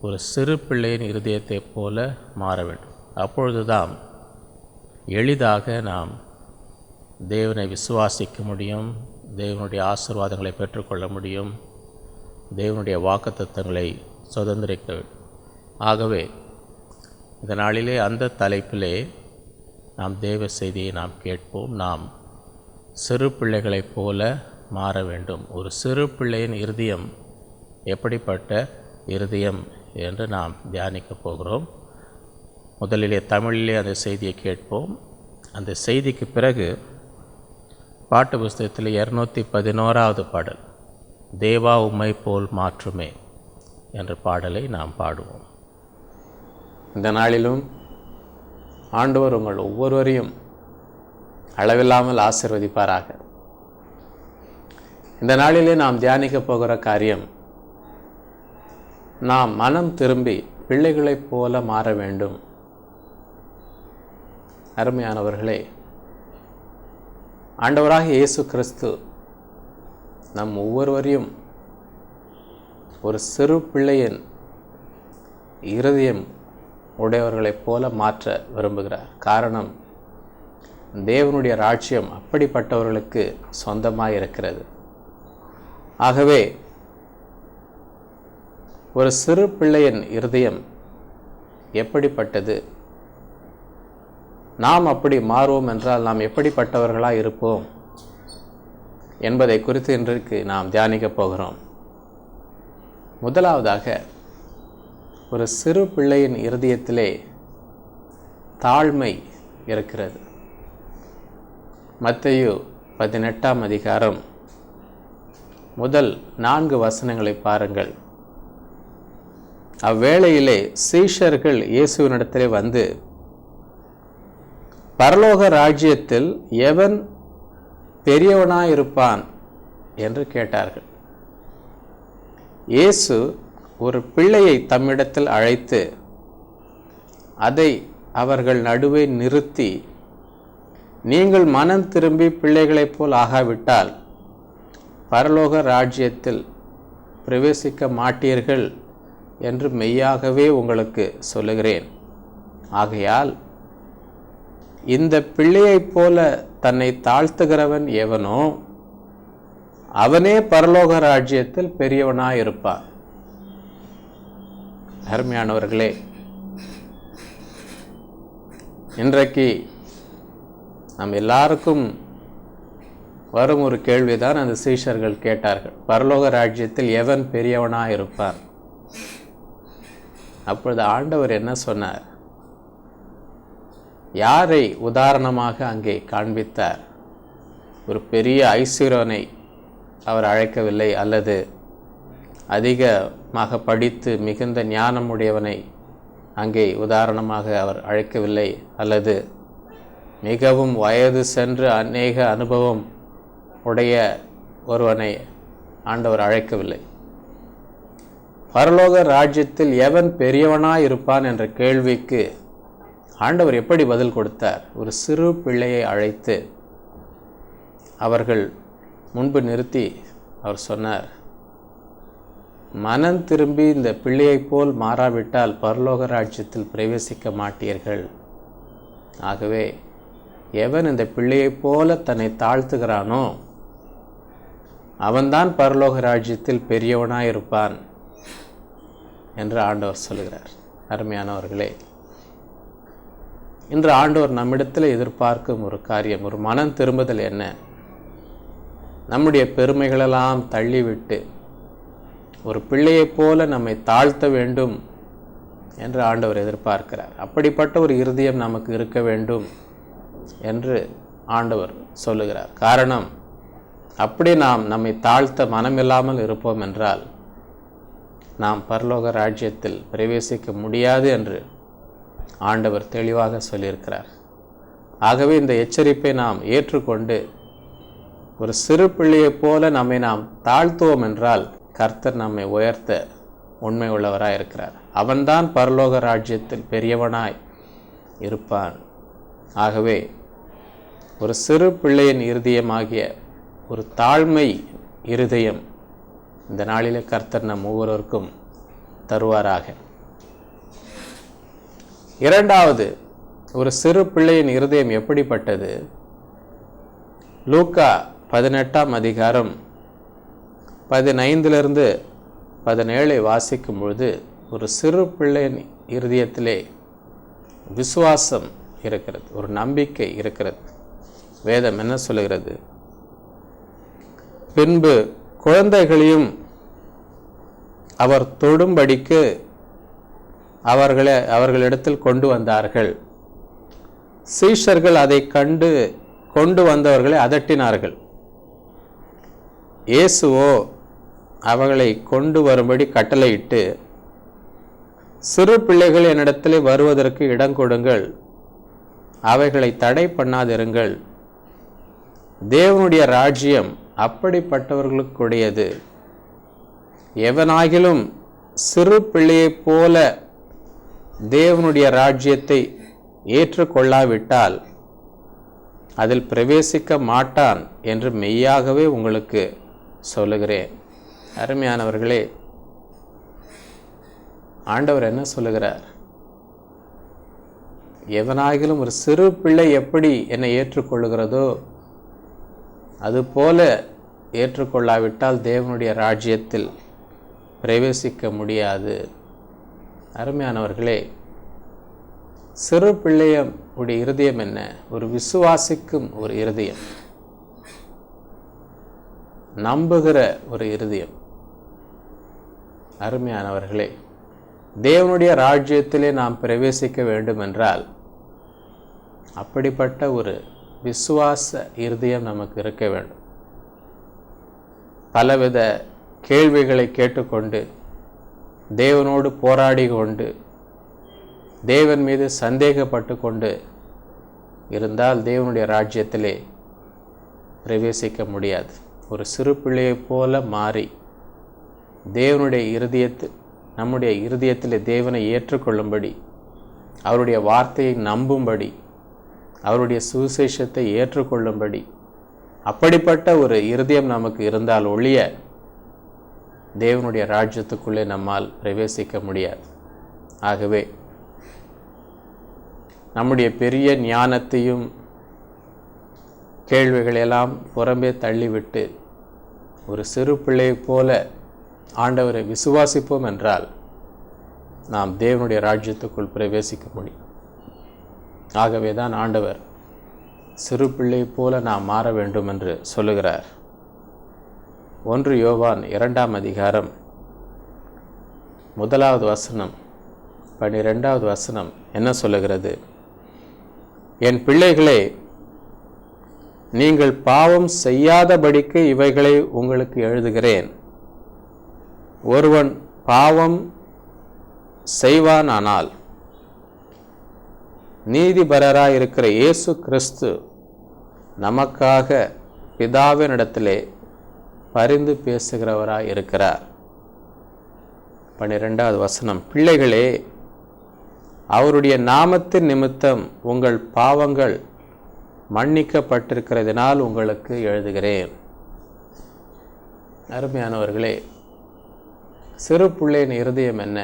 ஒரு சிறு பிள்ளையின் இருதயத்தைப் போல மாற வேண்டும். அப்பொழுதுதான் எளிதாக நாம் தேவனை விசுவாசிக்க முடியும், தேவனுடைய ஆசீர்வாதங்களை பெற்றுக்கொள்ள முடியும், தேவனுடைய வாக்குத்தத்தங்களை சுதந்திரிக்க வேண்டும். ஆகவே இந்த நாளிலே அந்த தலைப்பிலே நாம் தேவ செய்தியை நாம் கேட்போம். நாம் சிறு பிள்ளைகளைப் போல மாற வேண்டும். ஒரு சிறு பிள்ளையின் இருதயம் எப்படிப்பட்ட இருதயம் என்று நாம் தியானிக்கப் போகிறோம். முதலிலே தமிழிலே அந்த செய்தியை கேட்போம். அந்த செய்திக்கு பிறகு பாட்டு புஸ்தகத்தில் 211வது பாடல், தேவா உம்மை போல் மாற்றுமே என்ற பாடலை நாம் பாடுவோம். இந்த நாளிலும் ஆண்டவர் உங்கள் ஒவ்வொருவரையும் அளவில்லாமல் ஆசீர்வதிப்பாராக. இந்த நாளிலே நாம் தியானிக்கப் போகிற காரியம், நாம் மனம் திரும்பி பிள்ளைகளைப் போல மாற வேண்டும். அருமையானவர்களே, ஆண்டவராக இயேசு கிறிஸ்து நம் ஒவ்வொருவரையும் ஒரு சிறு பிள்ளையின் இருதயம் உடையவர்களைப் போல மாற்ற விரும்புகிறார். காரணம், தேவனுடைய ராஜ்யம் அப்படிப்பட்டவர்களுக்கு சொந்தமாக இருக்கிறது. ஆகவே ஒரு சிறு பிள்ளையின் இருதயம் எப்படிப்பட்டது, நாம் அப்படி மாறுவோம் என்றால் நாம் எப்படிப்பட்டவர்களாக இருப்போம் என்பதை குறித்து இன்றைக்கு நாம் தியானிக்கப் போகிறோம். முதலாவதாக, ஒரு சிறு பிள்ளையின் இருதயத்திலே தாழ்மை இருக்கிறது. மத்தேயு 18ஆம் அதிகாரம் முதல் 4 வசனங்களை பாருங்கள். அவ்வேளையிலே சீஷர்கள் இயேசுவினிடத்திலே வந்து, பரலோக ராஜ்யத்தில் எவன் பெரியவனாயிருப்பான் என்று கேட்டார்கள். இயேசு ஒரு பிள்ளையை தம்மிடத்தில் அழைத்து அதை அவர்கள் நடுவே நிறுத்தி, நீங்கள் மனம் திரும்பி பிள்ளைகளைப் போல் ஆகாவிட்டால் பரலோக ராஜ்யத்தில் பிரவேசிக்க மாட்டீர்கள் என்று மெய்யாகவே உங்களுக்கு சொல்லுகிறேன். ஆகையால் இந்த பிள்ளையைப் போல தன்னை தாழ்த்துகிறவன் எவனோ அவனே பரலோக ராஜ்யத்தில் பெரியவனாயிருப்பான். அருமையானவர்களே, இன்றைக்கு நம் எல்லாருக்கும் வரும் ஒரு கேள்விதான் அந்த சீஷர்கள் கேட்டார்கள், பரலோக ராஜ்யத்தில் எவன் பெரியவனாயிருப்பான்? அப்பொழுது ஆண்டவர் என்ன சொன்னார்? யாரை உதாரணமாக அங்கே காண்பித்தார்? ஒரு பெரிய ஐஸ்வர்யனை அவர் அழைக்கவில்லை, அல்லது அதிகமாக படித்து மிகுந்த ஞானமுடையவனை அங்கே உதாரணமாக அவர் அழைக்கவில்லை, அல்லது மிகவும் வயது சென்று அநேக அனுபவம் உடைய ஒருவனை ஆண்டவர் அழைக்கவில்லை. பரலோக ராஜ்யத்தில் எவன் பெரியவனாயிருப்பான் என்ற கேள்விக்கு ஆண்டவர் எப்படி பதில் கொடுத்தார்? ஒரு சிறு பிள்ளையை அழைத்து அவர்கள் முன்பு நிறுத்தி அவர் சொன்னார், மனம் திரும்பி இந்த பிள்ளையைப் போல் மாறாவிட்டால் பரலோக ராஜ்யத்தில் பிரவேசிக்க மாட்டீர்கள். ஆகவே எவன் இந்த பிள்ளையைப் போல தன்னை தாழ்த்துகிறானோ அவன்தான் பரலோக ராஜ்யத்தில் பெரியவனாயிருப்பான் என்று ஆண்டவர் சொல்கிறார். அருமையானவர்களே, இன்று ஆண்டவர் நம்மிடத்தில் எதிர்பார்க்கும் ஒரு காரியம், ஒரு மனம் திரும்புதல் என்ன? நம்முடைய பெருமைகளெல்லாம் தள்ளிவிட்டு ஒரு பிள்ளையைப் போல நம்மை தாழ்த்த வேண்டும் என்று ஆண்டவர் எதிர்பார்க்கிறார். அப்படிப்பட்ட ஒரு இருதயம் நமக்கு இருக்க வேண்டும் என்று ஆண்டவர் சொல்லுகிறார். காரணம், அப்படி நாம் நம்மை தாழ்த்த மனமில்லாமல் இருப்போம் என்றால் நாம் பரலோக ராஜ்யத்தில் பிரவேசிக்க முடியாது என்று ஆண்டவர் தெளிவாக சொல்லியிருக்கிறார். ஆகவே இந்த எச்சரிப்பை நாம் ஏற்றுக்கொண்டு ஒரு சிறு பிள்ளையைப் போல நம்மை நாம் தாழ்த்துவோம் என்றால் கர்த்தர் நம்மை உயர்த்த உண்மை உள்ளவராய் இருக்கிறார். அவன்தான் பரலோக ராஜ்யத்தில் பெரியவனாய் இருப்பான். ஆகவே ஒரு சிறு பிள்ளையின் இருதயமாகிய ஒரு தாழ்மை இருதயம் இந்த நாளிலே கர்த்தர் நம் ஒவ்வொருவருக்கும் தருவாராக. இரண்டாவது, ஒரு சிறு பிள்ளையின் இருதயம் எப்படிப்பட்டது? லூக்கா 18ஆம் அதிகாரம் 15 17 வாசிக்கும் பொழுது ஒரு சிறு பிள்ளையின் இருதயத்திலே விசுவாசம் இருக்கிறது, ஒரு நம்பிக்கை இருக்கிறது. வேதம் என்ன சொல்லுகிறது? பின்பு குழந்தைகளையும் அவர் தொடும்படிக்கு அவர்களிடத்தில் கொண்டு வந்தார்கள். சீஷர்கள் அதை கண்டு கொண்டு வந்தவர்களை அதட்டினார்கள். இயேசுவோ அவர்களை கொண்டு வரும்படி கட்டளையிட்டு, சிறு பிள்ளைகள் என்னிடத்திலே வருவதற்கு இடம் கொடுங்கள், அவைகளை தடை பண்ணாதிருங்கள், தேவனுடைய ராஜ்யம் அப்படிப்பட்டவர்களுக்குடையது. எவனாகிலும் சிறு பிள்ளையைப் போல தேவனுடைய ராஜ்யத்தை ஏற்றுக்கொள்ளாவிட்டால் அதில் பிரவேசிக்க மாட்டான் என்று மெய்யாகவே உங்களுக்கு சொல்லுகிறேன். அருமையானவர்களே, ஆண்டவர் என்ன சொல்லுகிறார்? எவனாகிலும் ஒரு சிறு பிள்ளை எப்படி என்னை ஏற்றுக்கொள்ளுகிறதோ அதுபோல ஏற்றுக்கொள்ளாவிட்டால் தேவனுடைய ராஜ்யத்தில் பிரவேசிக்க முடியாது. அருமையானவர்களே, சிறு பிள்ளையுடைய இருதயம் என்ன? ஒரு விசுவாசிக்கும் ஒரு இருதயம், நம்புகிற ஒரு இருதயம். அருமையானவர்களே, தேவனுடைய ராஜ்யத்திலே நாம் பிரவேசிக்க வேண்டும் என்றால் அப்படிப்பட்ட ஒரு விசுவாச இருதயம் நமக்கு இருக்க வேண்டும். பலவித கேள்விகளை கேட்டுக்கொண்டு தேவனோடு போராடி கொண்டு தேவன் மீது சந்தேகப்பட்டு கொண்டு இருந்தால் தேவனுடைய ராஜ்யத்திலே பிரவேசிக்க முடியாது. ஒரு சிறு பிள்ளையைப் போல மாறி தேவனுடைய இருதயத்தில், நம்முடைய இருதயத்திலே தேவனை ஏற்றுக்கொள்ளும்படி, அவருடைய வார்த்தையை நம்பும்படி, அவருடைய சுவிசேஷத்தை ஏற்றுக்கொள்ளும்படி அப்படிப்பட்ட ஒரு இருதயம் நமக்கு இருந்தால் ஒழிய தேவனுடைய ராஜ்யத்துக்குள்ளே நம்மால் பிரவேசிக்க முடியாது. ஆகவே நம்முடைய பெரிய ஞானத்தையும் கேள்விகளெல்லாம் புறம்பே தள்ளிவிட்டு ஒரு சிறு பிள்ளையைப் போல ஆண்டவரை விசுவாசிப்போம் என்றால் நாம் தேவனுடைய ராஜ்யத்துக்குள் பிரவேசிக்க முடியும். ஆகவே தான் ஆண்டவர் சிறு பிள்ளையைப் போல நாம் மாற வேண்டும் என்று சொல்லுகிறார். 1 யோவான் 2ஆம் அதிகாரம் 1வது வசனம் 12வது வசனம் என்ன சொல்லுகிறது? என் பிள்ளைகளே, நீங்கள் பாவம் செய்யாதபடிக்கு இவைகளை உங்களுக்கு எழுதுகிறேன். ஒருவன் பாவம் செய்வானானால் நீதிபரராய் இருக்கிற இயேசு கிறிஸ்து நமக்காக பிதாவினிடத்திலே பரிந்து பேசுகிறவராய் இருக்கிறார். 12வது வசனம், பிள்ளைகளே, அவருடைய நாமத்தின் நிமித்தம் உங்கள் பாவங்கள் மன்னிக்கப்பட்டிருக்கிறதினால் உங்களுக்கு எழுதுகிறேன். அருமையானவர்களே, சிறு பிள்ளையின் இருதயம் என்ன?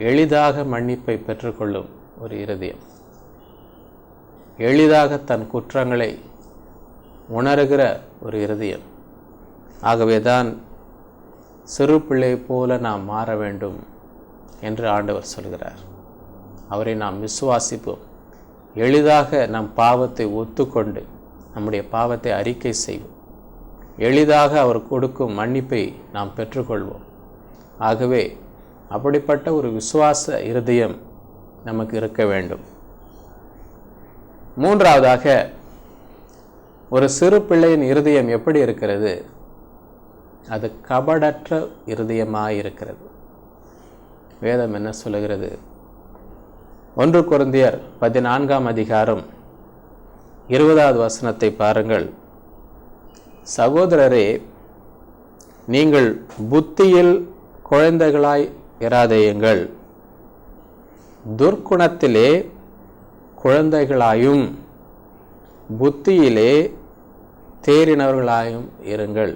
எளிதாக மன்னிப்பை பெற்றுக்கொள்ளும் ஒரு இருதயம், எளிதாக தன் குற்றங்களை உணர்கிற ஒரு இருதயம். ஆகவேதான் சிறு பிள்ளை போல நாம் மாற வேண்டும் என்று ஆண்டவர் சொல்கிறார். அவரை நாம் விசுவாசிப்போம். எளிதாக நம் பாவத்தை ஒத்துக்கொண்டு நம்முடைய பாவத்தை அறிக்கை செய்வோம். எளிதாக அவர் கொடுக்கும் மன்னிப்பை நாம் பெற்றுக்கொள்வோம். ஆகவே அப்படிப்பட்ட ஒரு விசுவாச இருதயம் நமக்கு இருக்க வேண்டும். மூன்றாவதாக, ஒரு சிறு பிள்ளையின் இருதயம் எப்படி இருக்கிறது? அது கபடற்ற இருதயமாக இருக்கிறது. வேதம் என்ன சொல்லுகிறது? 1 கொரிந்தியர் 14ஆம் அதிகாரம் 20வது வசனத்தை பாருங்கள். சகோதரரே, நீங்கள் புத்தியில் குழந்தைகளாய் இராதேயுங்கள், துர்க்குணத்திலே குழந்தைகளாயும் புத்தியிலே தேறினவர்களாயும் இருங்கள்.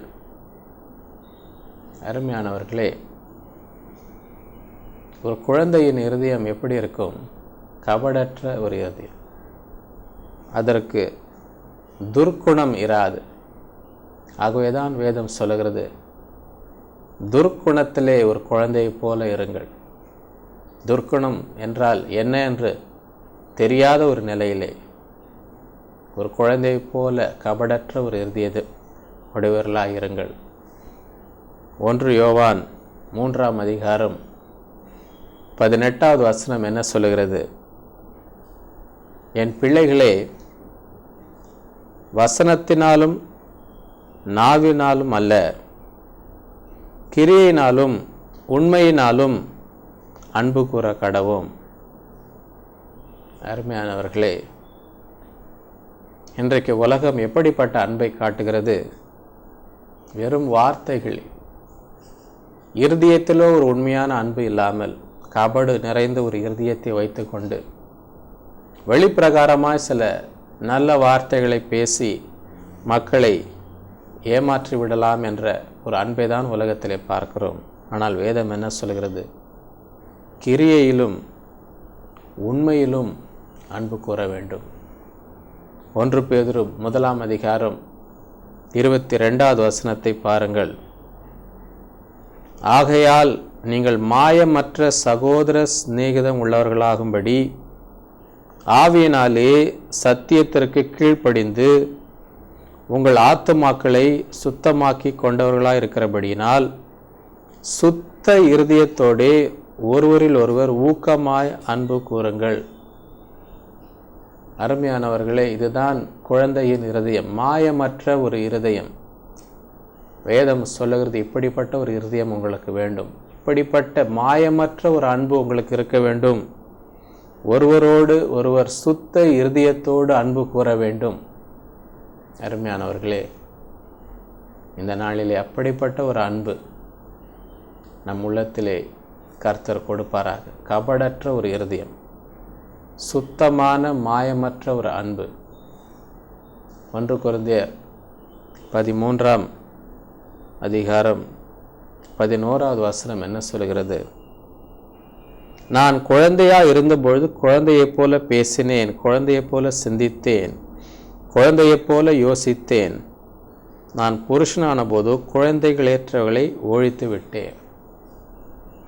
அருமையானவர்களே, ஒரு குழந்தையின் இருதயம் எப்படி இருக்கும்? கபடற்ற ஒரு இருதயம். அதற்கு துர்க்குணம் இராது. ஆகவேதான் வேதம் சொல்லுகிறது, துர்க்குணத்திலே ஒரு குழந்தையைப் போல இருங்கள். துர்க்குணம் என்றால் என்ன என்று தெரியாத ஒரு நிலையிலே ஒரு குழந்தையைப் போல கபடற்ற ஒரு இருதயத்தை உடையவர்களாக இருங்கள். 1 யோவான் 3ஆம் அதிகாரம் 18வது வசனம் என்ன சொல்லுகிறது? என் பிள்ளைகளே, வசனத்தினாலும் நாவினாலும் அல்ல, கிரியையினாலும் உண்மையினாலும் அன்பு கூற கடவோம். அருமையானவர்களே, இன்றைக்கு உலகம் எப்படிப்பட்ட அன்பை காட்டுகிறது? வெறும் வார்த்தைகள். இருதயத்திலோ ஒரு உண்மையான அன்பு இல்லாமல் கபடு நிறைந்த ஒரு இருதயத்தை வைத்துக்கொண்டு வெளிப்பிரகாரமாய் சில நல்ல வார்த்தைகளை பேசி மக்களை ஏமாற்றி விடலாம் என்ற ஒரு அன்பை தான் உலகத்திலே பார்க்கிறோம். ஆனால் வேதம் என்ன சொல்கிறது? கிரியையிலும் உண்மையிலும் அன்பு கூற வேண்டும். 1 பேதுரு 1ஆம் அதிகாரம் 22வது வசனத்தை பாருங்கள். ஆகையால் நீங்கள் மாயமற்ற சகோதர சிநேகிதம் உள்ளவர்களாகும்படி ஆவியினாலே சத்தியத்திற்கு கீழ்ப்படிந்து உங்கள் ஆத்துமாக்களை சுத்தமாக்கி கொண்டவர்களாக இருக்கிறபடியினால் சுத்த இருதயத்தோடே ஒருவரில் ஒருவர் ஊக்கமாய் அன்பு கூறுங்கள். அருமையானவர்களே, இதுதான் குழந்தையின் இருதயம், மாயமற்ற ஒரு இருதயம். வேதம் சொல்லுகிறது, இப்படிப்பட்ட ஒரு இருதயம் உங்களுக்கு வேண்டும். இப்படிப்பட்ட மாயமற்ற ஒரு அன்பு உங்களுக்கு இருக்க வேண்டும். ஒருவரோடு ஒருவர் சுத்த இருதயத்தோடு அன்பு கூற வேண்டும். அருமையானவர்களே, இந்த நாளிலே அப்படிப்பட்ட ஒரு அன்பு நம் உள்ளத்திலே கர்த்தர் கொடுப்பாராக. கபடற்ற ஒரு இருதயம், சுத்தமான மாயமற்ற ஒரு அன்பு. 1 கொரிந்தியர் 13ஆம் அதிகாரம் 11வது வசனம் என்ன சொல்கிறது? நான் குழந்தையாக இருந்தபொழுது குழந்தையைப் போல பேசினேன், குழந்தையைப் போல சிந்தித்தேன், குழந்தையைப் போல யோசித்தேன். நான் புருஷனான போது குழந்தைகளேற்றவர்களை ஒழித்து விட்டேன்.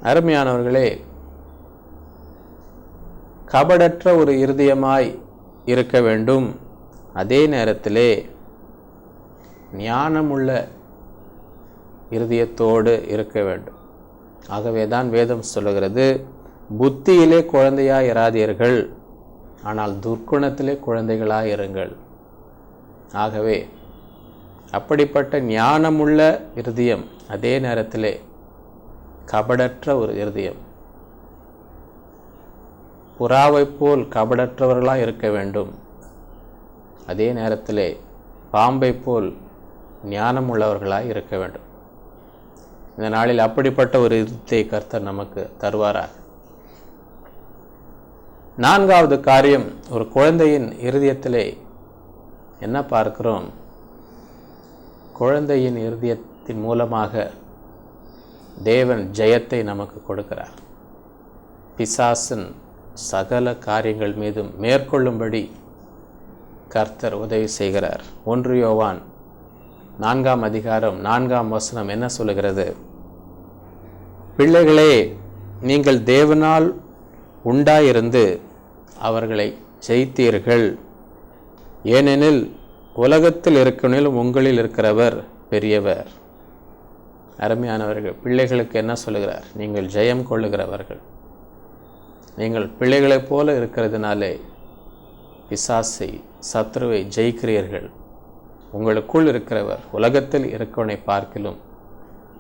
அருமையானவர்களே, கபடற்ற ஒரு இருதயமாய் இருக்க வேண்டும். அதே நேரத்திலே ஞானமுள்ள இருதயத்தோடு இருக்க வேண்டும். ஆகவே தான் வேதம் சொல்லுகிறது, புத்தியிலே குழந்தையாய் இராதீர்கள், ஆனால் துர்க்குணத்திலே குழந்தைகளாய் இருங்கள். ஆகவே அப்படிப்பட்ட ஞானமுள்ள இருதயம், அதே நேரத்திலே கபடற்ற ஒரு இருதயம். புறாவைப் போல் கபடற்றவர்களாக இருக்க வேண்டும். அதே நேரத்திலே பாம்பை போல் ஞானமுள்ளவர்களாக இருக்க வேண்டும். இந்த நாளில் அப்படிப்பட்ட ஒரு இருதயத்தை கர்த்தர் நமக்கு தருவாராக. 4வது காரியம், ஒரு குழந்தையின் இருதயத்திலே என்ன பார்க்கிறோம்? குழந்தையின் இருதயத்தின் மூலமாக தேவன் ஜெயத்தை நமக்கு கொடுக்கிறார். பிசாசின் சகல காரியங்கள் மீதும் மேற்கொள்ளும்படி கர்த்தர் உதவி செய்கிறார். 1 யோவான் 4ஆம் அதிகாரம் 4ஆம் வசனம் என்ன சொல்லுகிறது? பிள்ளைகளே, நீங்கள் தேவனால் உண்டாயிருந்து அவர்களை ஜெயித்தீர்கள். ஏனெனில் உலகத்தில் இருக்கிறவனிலும் உங்களில் இருக்கிறவர் பெரியவர். அருமையானவர்கள், பிள்ளைகளுக்கு என்ன சொல்லுகிறார்? நீங்கள் ஜெயம் கொள்ளுகிறவர்கள். நீங்கள் பிள்ளைகளைப் போல இருக்கிறதுனாலே பிசாசை, சத்ருவை ஜெயிக்கிறீர்கள். உங்களுக்குள் இருக்கிறவர் உலகத்தில் இருக்கவனை பார்க்கிலும்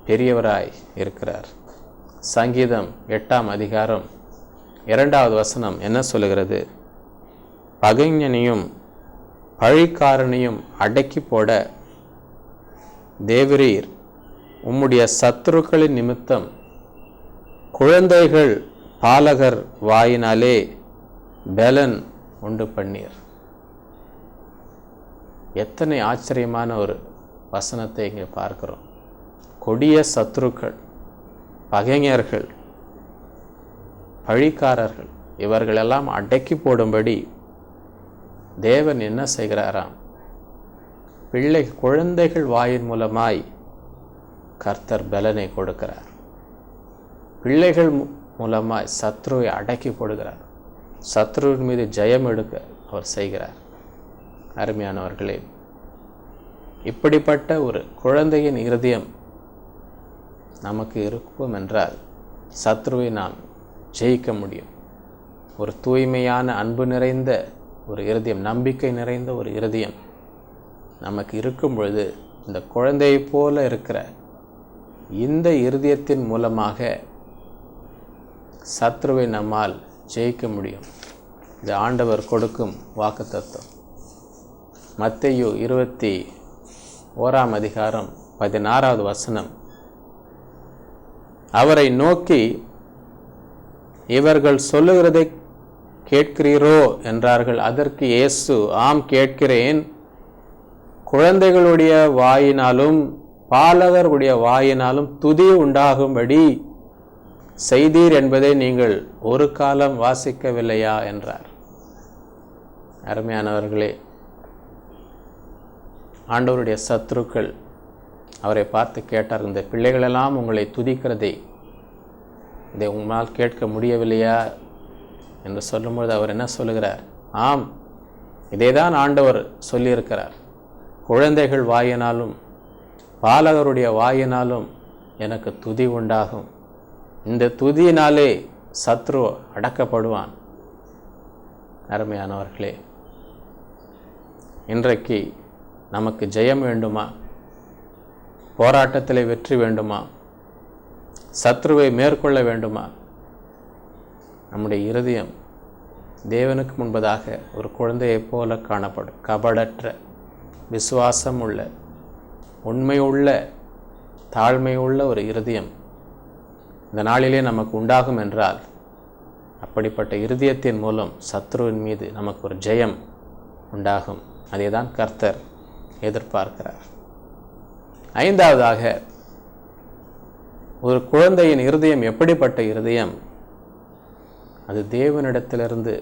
பெரியவராய் இருக்கிறார். சங்கீதம் 8ஆம் அதிகாரம் 2வது வசனம் என்ன சொல்லுகிறது? பகைஞனையும் பழிக்காரனையும் அடக்கி போட தேவரீர் உம்முடைய சத்துருக்களின் நிமித்தம் குழந்தைகள் பாலகர் வாயினாலே பலன் உண்டு பண்ணீர். எத்தனை ஆச்சரியமான ஒரு வசனத்தை இங்கே பார்க்கிறோம். கொடிய சத்துருக்கள், பகைஞர்கள், பழிக்காரர்கள், இவர்களெல்லாம் அடக்கி போடும்படி தேவன் என்ன செய்கிறாராம்? குழந்தைகள் வாயின் மூலமாய் கர்த்தர் பலனை கொடுக்கிறார். பிள்ளைகள் மூலமாய் சத்ருவை அடக்கி போடுகிறார். சத்ருவின் மீது ஜெயம் எடுக்க அவர் செய்கிறார். அருமையானவர்களே, இப்படிப்பட்ட ஒரு குழந்தையின் இருதயம் நமக்கு இருக்கும் என்றால் சத்ருவை நாம் ஜெயிக்க முடியும். ஒரு தூய்மையான அன்பு நிறைந்த ஒரு இருதயம், நம்பிக்கை நிறைந்த ஒரு இருதயம் நமக்கு இருக்கும் பொழுது இந்த குழந்தையை போல இருக்கிற இந்த இருதயத்தின் மூலமாக சத்ருவை நம்மால் ஜெயிக்க முடியும். இது ஆண்டவர் கொடுக்கும் வாக்குத்தத்தம். மத்தேயு 21ஆம் அதிகாரம் 16வது வசனம். அவரை நோக்கி, இவர்கள் சொல்லுகிறதை கேட்கிறீரோ என்றார்கள். அதற்கு இயேசு, ஆம் கேட்கிறேன். குழந்தைகளுடைய வாயினாலும் பாலகருடைய வாயினாலும் துதி உண்டாகும்படி செய்தீர் என்பதை நீங்கள் ஒரு காலம் வாசிக்கவில்லையா என்றார். அருமையானவர்களே, ஆண்டவருடைய சத்துருக்கள் அவரை பார்த்து கேட்டார், இந்த பிள்ளைகளெல்லாம் உங்களை துதிக்கிறதை இதை உங்களால் கேட்க முடியவில்லையா என்று சொல்லும்போது அவர் என்ன சொல்லுகிறார்? ஆம், இதை தான் ஆண்டவர் சொல்லியிருக்கிறார். குழந்தைகள் வாயினாலும் பாலகருடைய வாயினாலும் எனக்கு துதி உண்டாகும். இந்த துதியினாலே சத்ரு அடக்கப்படுவான். அருமையானவர்களே, இன்றைக்கு நமக்கு ஜெயம் வேண்டுமா? போராட்டத்தில் வெற்றி வேண்டுமா? சத்ருவை மேற்கொள்ள வேண்டுமா? நம்முடைய இருதயம் தேவனுக்கு முன்பதாக ஒரு குழந்தையைப் போல காணப்படும். கபடற்ற, விசுவாசம் உள்ள, உண்மையுள்ள, தாழ்மையுள்ள ஒரு இருதயம் இந்த நாளிலே நமக்கு உண்டாகும் என்றால் அப்படிப்பட்ட இருதயத்தின் மூலம் சத்ருவின் மீது நமக்கு ஒரு ஜெயம் உண்டாகும். அதை தான் கர்த்தர் எதிர்பார்க்கிறார். 5வதாக, ஒரு குழந்தையின் இருதயம் எப்படிப்பட்ட இருதயம்? அது தேவனிடத்திலிருந்து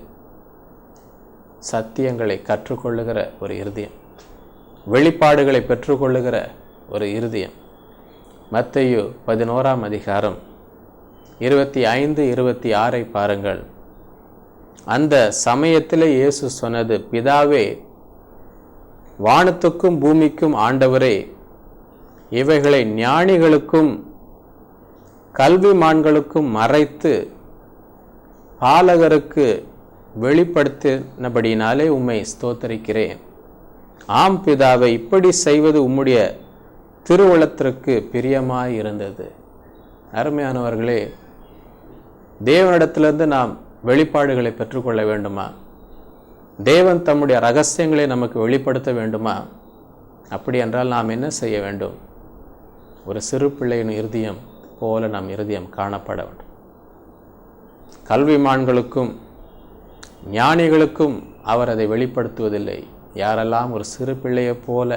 சத்தியங்களை கற்றுக்கொள்ளுகிற ஒரு இருதயம், வெளிப்பாடுகளை பெற்றுக்கொள்ளுகிற ஒரு இருதயம். மத்தேயு 11ஆம் அதிகாரம் 25-26 பாருங்கள். அந்த சமயத்திலே இயேசு சொன்னது, பிதாவே, வானத்துக்கும் பூமிக்கும் ஆண்டவரே, இவைகளை ஞானிகளுக்கும் கல்விமான்களுக்கும் மறைத்து பாலகருக்கு வெளிப்படுத்தினபடினாலே உம்மை ஸ்தோத்தரிக்கிறேன். ஆம் பிதாவை, இப்படி செய்வது உம்முடைய திருவுளத்திற்கு பிரியமாய் இருந்தது. அருமையானவர்களே, தேவனிடத்திலிருந்து நாம் வெளிப்பாடுகளை பெற்றுக்கொள்ள வேண்டுமா? தேவன் தம்முடைய ரகசியங்களை நமக்கு வெளிப்படுத்த வேண்டுமா? அப்படி என்றால் நாம் என்ன செய்ய வேண்டும்? ஒரு சிறு பிள்ளையின் இருதயம் போல நம் இருதயம் காணப்பட வேண்டும். கல்விமான்களுக்கும் ஞானிகளுக்கும் அவர் அதை வெளிப்படுத்துவதில்லை. யாரெல்லாம் ஒரு சிறு பிள்ளையைப் போல,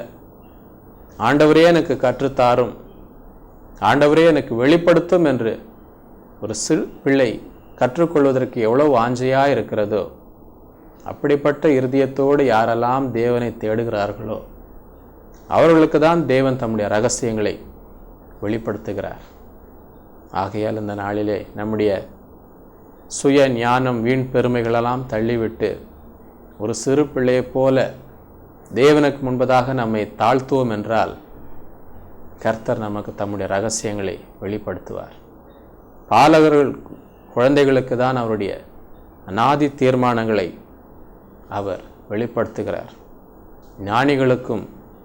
ஆண்டவரே எனக்கு கற்றுத்தாரும், ஆண்டவரே எனக்கு வெளிப்படுத்தும் என்று ஒரு சிறு பிள்ளை கற்றுக்கொள்வதற்கு எவ்வளவு வாஞ்சையாக இருக்கிறதோ, அப்படிப்பட்ட இருதயத்தோடு யாரெல்லாம் தேவனை தேடுகிறார்களோ அவர்களுக்கு தான் தேவன் தம்முடைய ரகசியங்களை வெளிப்படுத்துகிறார். ஆகையால் இந்த நாளிலே நம்முடைய சுய ஞானம், வீண் பெருமைகளெல்லாம் தள்ளிவிட்டு ஒரு சிறு பிள்ளையைப் போல தேவனுக்கு முன்பதாக நம்மை தாழ்த்துவோம் என்றால் கர்த்தர் நமக்கு தம்முடைய ரகசியங்களை வெளிப்படுத்துவார். பாலகர்கள் குழந்தைகளுக்கு தான் அவருடைய அநாதி தீர்மானங்களை அவர் வெளிப்படுத்துகிறார். ஞானிகளுக்கும்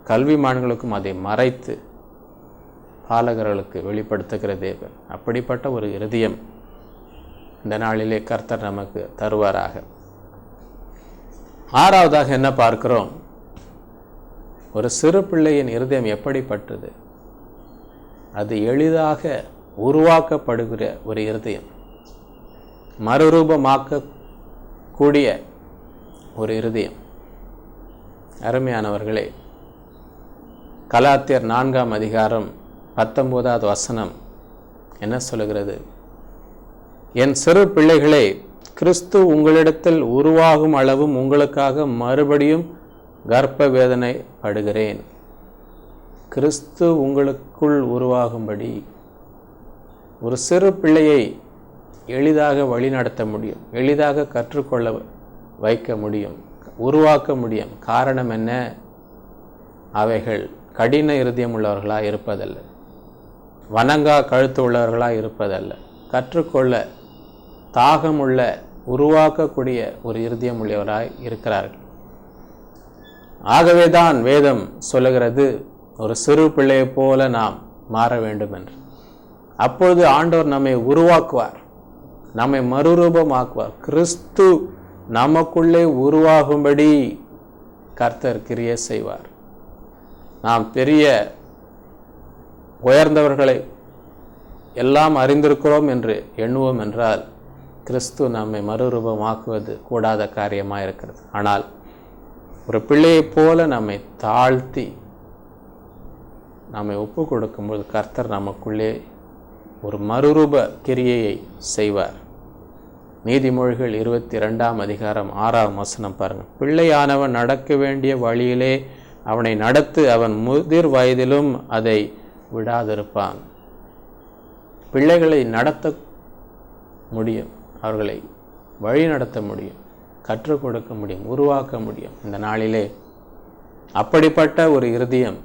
கல்விமான்களுக்கும் அதை மறைத்து பாலகர்களுக்கு வெளிப்படுத்துகிற தேவன். அப்படிப்பட்ட ஒரு இருதயம் இந்த நாளிலே கர்த்தர் நமக்கு தருவாராக. ஆறாவதாக என்ன பார்க்கிறோம்? ஒரு சிறு பிள்ளையின் இருதயம் எப்படிப்பட்டது? அது எளிதாக உருவாக்கப்படுகிற ஒரு இருதயம், மறுரூபமாக்கக்கூடிய ஒரு இருதயம். அருமையானவர்களே, கலாத்தியர் 4ஆம் அதிகாரம் 19வது வசனம் என்ன சொல்லுகிறது? என் சிறு பிள்ளைகளே, கிறிஸ்து உங்களிடத்தில் உருவாகும் அளவும் உங்களுக்காக மறுபடியும் கர்ப்ப வேதனை படுகிறேன். கிறிஸ்து உங்களுக்குள் உருவாகும்படி ஒரு சிறு பிள்ளையை எளிதாக வழிநடத்த முடியும், எளிதாக கற்றுக்கொள்ள வைக்க முடியும், உருவாக்க முடியும். காரணம் என்ன? அவைகள் கடின இருதயம் உள்ளவர்களாக இருப்பதல்ல, வணங்கா கழுத்து உள்ளவர்களாக இருப்பதல்ல, கற்றுக்கொள்ள தாகமுள்ள உருவாக்கக்கூடிய ஒரு இருதயம் உள்ளவராய் இருக்கிறார்கள். ஆகவேதான் வேதம் சொல்லுகிறது, ஒரு சிறு பிள்ளையை போல நாம் மாற வேண்டும் என்று. அப்பொழுது ஆண்டவர் நம்மை உருவாக்குவார், நம்மை மறுரூபமாக்குவார். கிறிஸ்து நமக்குள்ளே உருவாகும்படி கர்த்தர் கிரியை செய்வார். நாம் பெரிய உயர்ந்தவர்களை எல்லாம் அறிந்திருக்கிறோம் என்று எண்ணுவோம் என்றால் கிறிஸ்து நம்மை மறுரூபமாக்குவது கூடாத காரியமாக இருக்கிறது. ஆனால் ஒரு பிள்ளையைப் போல நம்மை தாழ்த்தி நம்மை ஒப்பு கொடுக்கும்போது கர்த்தர் நமக்குள்ளே ஒரு மறுரூப கிரியையை செய்வார். நீதிமொழிகள் 22ஆம் அதிகாரம் 6ஆம் வசனம் பாருங்கள். பிள்ளையானவன் நடக்க வேண்டிய வழியிலே அவனை நடத்து, அவன் முதிர் வயதிலும் அதை விடாதிருப்பான். பிள்ளைகளை நடத்த முடியும், அவர்களை வழி நடத்த முடியும், கற்றுக் கொடுக்க முடியும், உருவாக்க முடியும். இந்த நாளிலே அப்படிப்பட்ட ஒரு இருதயம்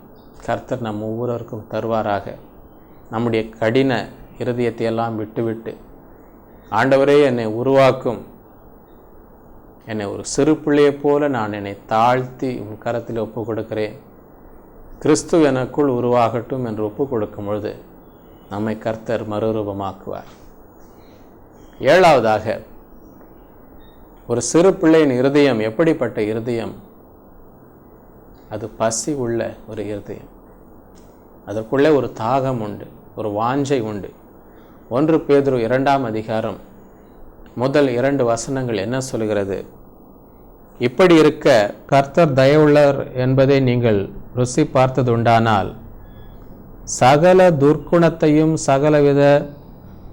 கர்த்தர் நம் ஒவ்வொருவருக்கும் தருவாராக. நம்முடைய கடின இருதயத்தை எல்லாம் விட்டுவிட்டு, ஆண்டவரே என்னை உருவாக்கும், என்னை ஒரு சிறு பிள்ளையைப் போல நான் என்னை தாழ்த்தி உன் கரத்தில் ஒப்பு கொடுக்கிறேன், கிறிஸ்து எனக்குள் உருவாகட்டும் என்று ஒப்பு கொடுக்கும் பொழுது நம்மை கர்த்தர் மறுரூபமாக்குவார். ஏழாவதாக, ஒரு சிறு பிள்ளையின் இருதயம் எப்படிப்பட்ட இருதயம்? அது பசி உள்ள ஒரு இருதயம். அதற்குள்ளே ஒரு தாகம் உண்டு, ஒரு வாஞ்சை உண்டு. 1 பேதுரு 2ஆம் அதிகாரம் முதல் 2 வசனங்கள் என்ன சொல்கிறது? இப்படி இருக்க கர்த்தர் தயவுள்ளவர் என்பதை நீங்கள் ருசி பார்த்தது உண்டானால் சகல துர்க்குணத்தையும் சகலவித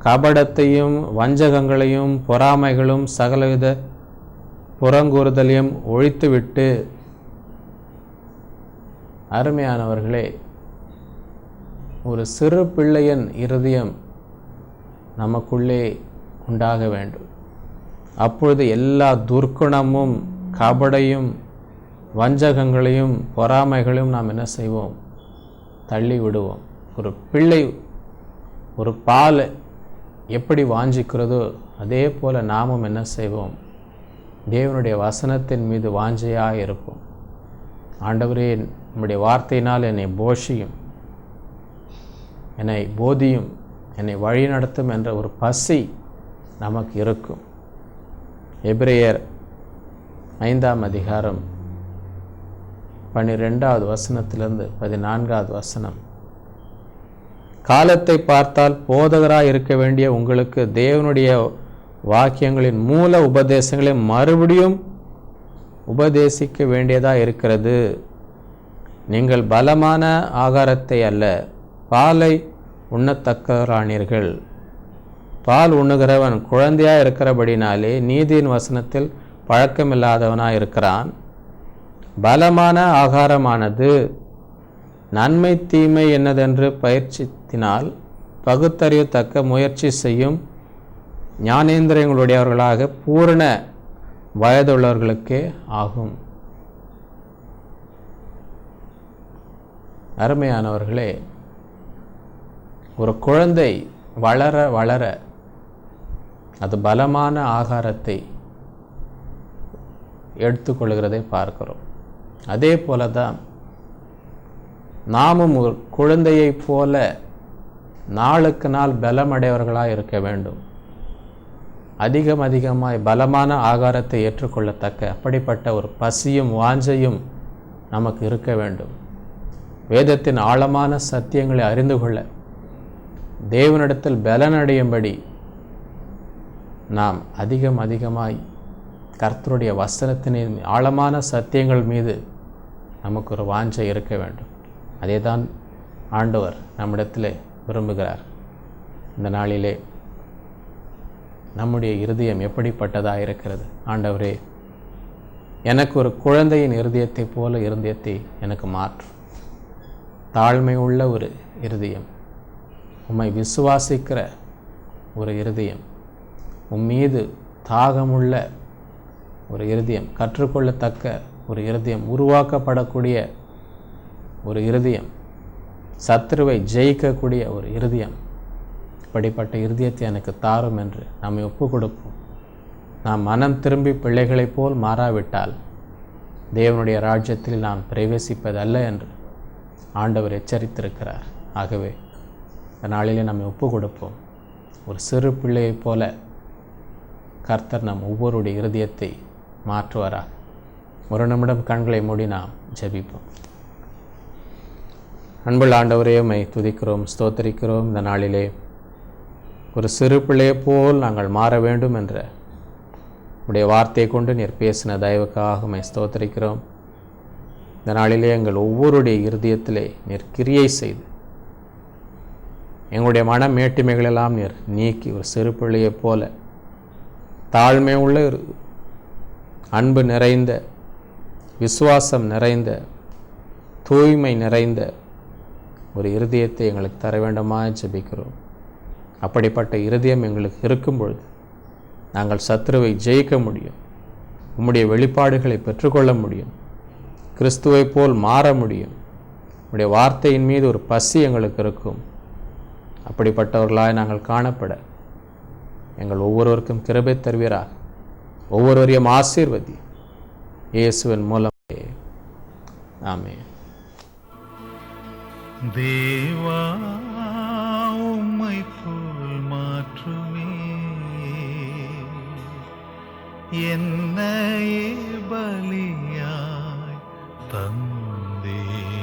கபடத்தையும் வஞ்சகங்களையும் பொறாமைகளும் சகலவித புறங்கூறுதலையும் ஒழித்துவிட்டு. அருமையானவர்களே, ஒரு சிறு பிள்ளையின் இருதயம் நமக்குள்ளே உண்டாக வேண்டும். அப்பொழுது எல்லா துர்க்குணமும் கபடையும் வஞ்சகங்களையும் பொறாமைகளையும் நாம் என்ன செய்வோம்? தள்ளி விடுவோம். ஒரு பிள்ளை ஒரு பால் எப்படி வாஞ்சிக்கிறதோ அதே போல் நாமும் என்ன செய்வோம்? தேவனுடைய வசனத்தின் மீது வாஞ்சையாக இருப்போம். ஆண்டவரே, நம்முடைய வார்த்தையினால் என்னை போஷியும், என்னை போதியும், என்னை வழி நடத்தும் என்ற ஒரு பசி நமக்கு இருக்கும். எபிரேயர் 5ஆம் அதிகாரம் 12வது வசனத்திலிருந்து 14வது வசனம். காலத்தை பார்த்தால் போதகராக இருக்க வேண்டிய உங்களுக்கு தேவனுடைய வாக்கியங்களின் மூல உபதேசங்களை மறுபடியும் உபதேசிக்க வேண்டியதாக இருக்கிறது. நீங்கள் பலமான ஆகாரத்தை அல்ல, பாலை உண்ணத்தக்கரானீர்கள். பால் உண்ணுகிறவன் குழந்தையாக இருக்கிறபடினாலே நீதியின் வசனத்தில் பழக்கமில்லாதவனாக இருக்கிறான். பலமான ஆகாரமானது நன்மை தீமை என்னதென்று பயிற்சித்தினால் பகுத்தறியத்தக்க முயற்சி செய்யும் ஞானேந்திரியங்களுடையவர்களாக பூரண வயதுள்ளவர்களுக்கே ஆகும். அருமையானவர்களே, ஒரு குழந்தை வளர வளர அது பலமான ஆகாரத்தை எடுத்துக்கொள்கிறதை பார்க்கிறோம். அதே போல தான் நாமும் ஒரு குழந்தையைப் போல நாளுக்கு நாள் பலமடையவர்களாக இருக்க வேண்டும். அதிகமாய் பலமான ஆகாரத்தை ஏற்றுக்கொள்ளத்தக்க அப்படிப்பட்ட ஒரு பசியும் வாஞ்சையும் நமக்கு இருக்க வேண்டும். வேதத்தின் ஆழமான சத்தியங்களை அறிந்து கொள்ள, தேவனிடத்தில் பலனடையும்படி நாம் அதிகமாய் கர்த்தருடைய வசனத்தின் ஆழமான சத்தியங்கள் மீது நமக்கு ஒரு வாஞ்சை இருக்க வேண்டும். அதே தான் ஆண்டவர் நம்மிடத்தில் விரும்புகிறார். இந்த நாளிலே நம்முடைய இருதயம் எப்படிப்பட்டதாக இருக்கிறது? ஆண்டவரே, எனக்கு ஒரு குழந்தையின் இருதயத்தை போல இருதயத்தை எனக்கு மாற்றும். தாழ்மை உள்ள ஒரு இருதயம், உம்மை விசுவாசிக்கிற ஒரு இருதயம், உம்மீது தாகமுள்ள ஒரு இருதயம், கற்றுக்கொள்ளத்தக்க ஒரு இருதயம், உருவாக்கப்படக்கூடிய ஒரு இருதயம், சத்துருவை ஜெயிக்கக்கூடிய ஒரு இருதயம், இப்படிப்பட்ட இருதயத்தை எனக்கு தாரும் என்று நம்மை ஒப்பு கொடுப்போம். நாம் மனம் திரும்பி பிள்ளைகளைப் போல் மாறாவிட்டால் தேவனுடைய ராஜ்யத்தில் நாம் பிரவேசிப்பதல்ல என்று ஆண்டவர் எச்சரித்திருக்கிறார். ஆகவே இந்த நாளிலே நம்மை ஒப்பு கொடுப்போம். ஒரு சிறு பிள்ளையைப் போல கர்த்தர் நம் ஒவ்வொருடைய இருதயத்தை மாற்றுவாராக. ஒரு நிமிடம் கண்களை மூடி நாம் ஜெபிப்போம். அன்புள்ள ஆண்டவரே, உம்மை துதிக்கிறோம், ஸ்தோத்தரிக்கிறோம். இந்த நாளிலே ஒரு சிறு பிள்ளையை போல் நாங்கள் மாற வேண்டும் என்ற உடைய வார்த்தையை கொண்டு நீர் பேசின தயவுக்காக உம்மை ஸ்தோத்தரிக்கிறோம். இந்த நாளிலே எங்கள் ஒவ்வொருடைய இருதயத்திலே நீர் கிரியை செய்து எங்களுடைய மன மேட்டிமைகளெல்லாம் நீர் நீக்கி ஒரு சிறு பிள்ளையைப் போல தாழ்மை உள்ள அன்பு நிறைந்த, விசுவாசம் நிறைந்த, தூய்மை நிறைந்த ஒரு இருதயத்தை எங்களுக்கு தர வேண்டுமாய் ஜெபிக்கிறோம். அப்படிப்பட்ட இருதயம் எங்களுக்கு இருக்கும் பொழுது நாங்கள் சத்துருவை ஜெயிக்க முடியும், உம்முடைய வெளிப்பாடுகளை பெற்றுக்கொள்ள முடியும், கிறிஸ்துவை போல் மாற முடியும். உம்முடைய வார்த்தையின் மீது ஒரு பசி எங்களுக்கு இருக்கும். அப்படிப்பட்டவர்களாய் நாங்கள் காணப்பட எங்கள் ஒவ்வொருவருக்கும் கிருபை தருவீராக. ஒவ்வொருவரையும் ஆசீர்வதி, இயேசுவின் மூலமே, ஆமென். தேவா உம்மை போல் மாற்றுமே என்னையே பலியாய் தந்தேனே.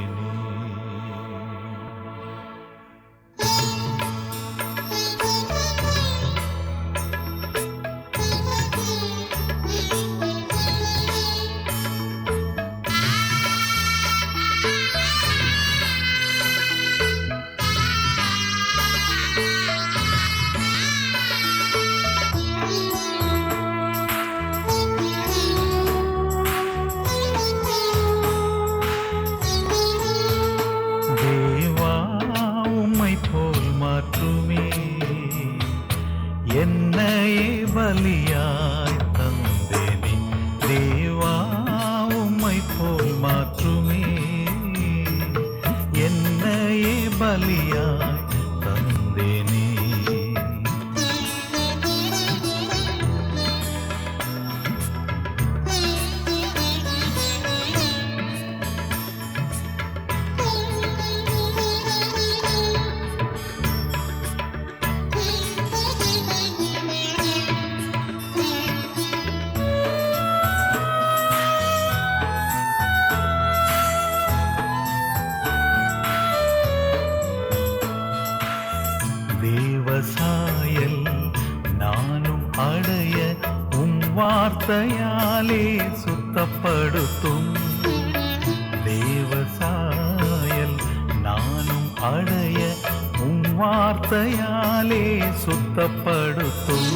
தேவா உம்மை போல் மாற்றுமே என்னையே பலியாய் தந்தேனே. தேவா உம்மை போல் மாற்றுமே என்னையே பலியாய் தந்தேனே. தேவசாயல் நானும் அடைய உம் வார்த்தையாலே சுத்தப்படுத்தும். தேவசாயல் நானும் அடைய உம் வார்த்தையாலே சுத்தப்படுத்தும்.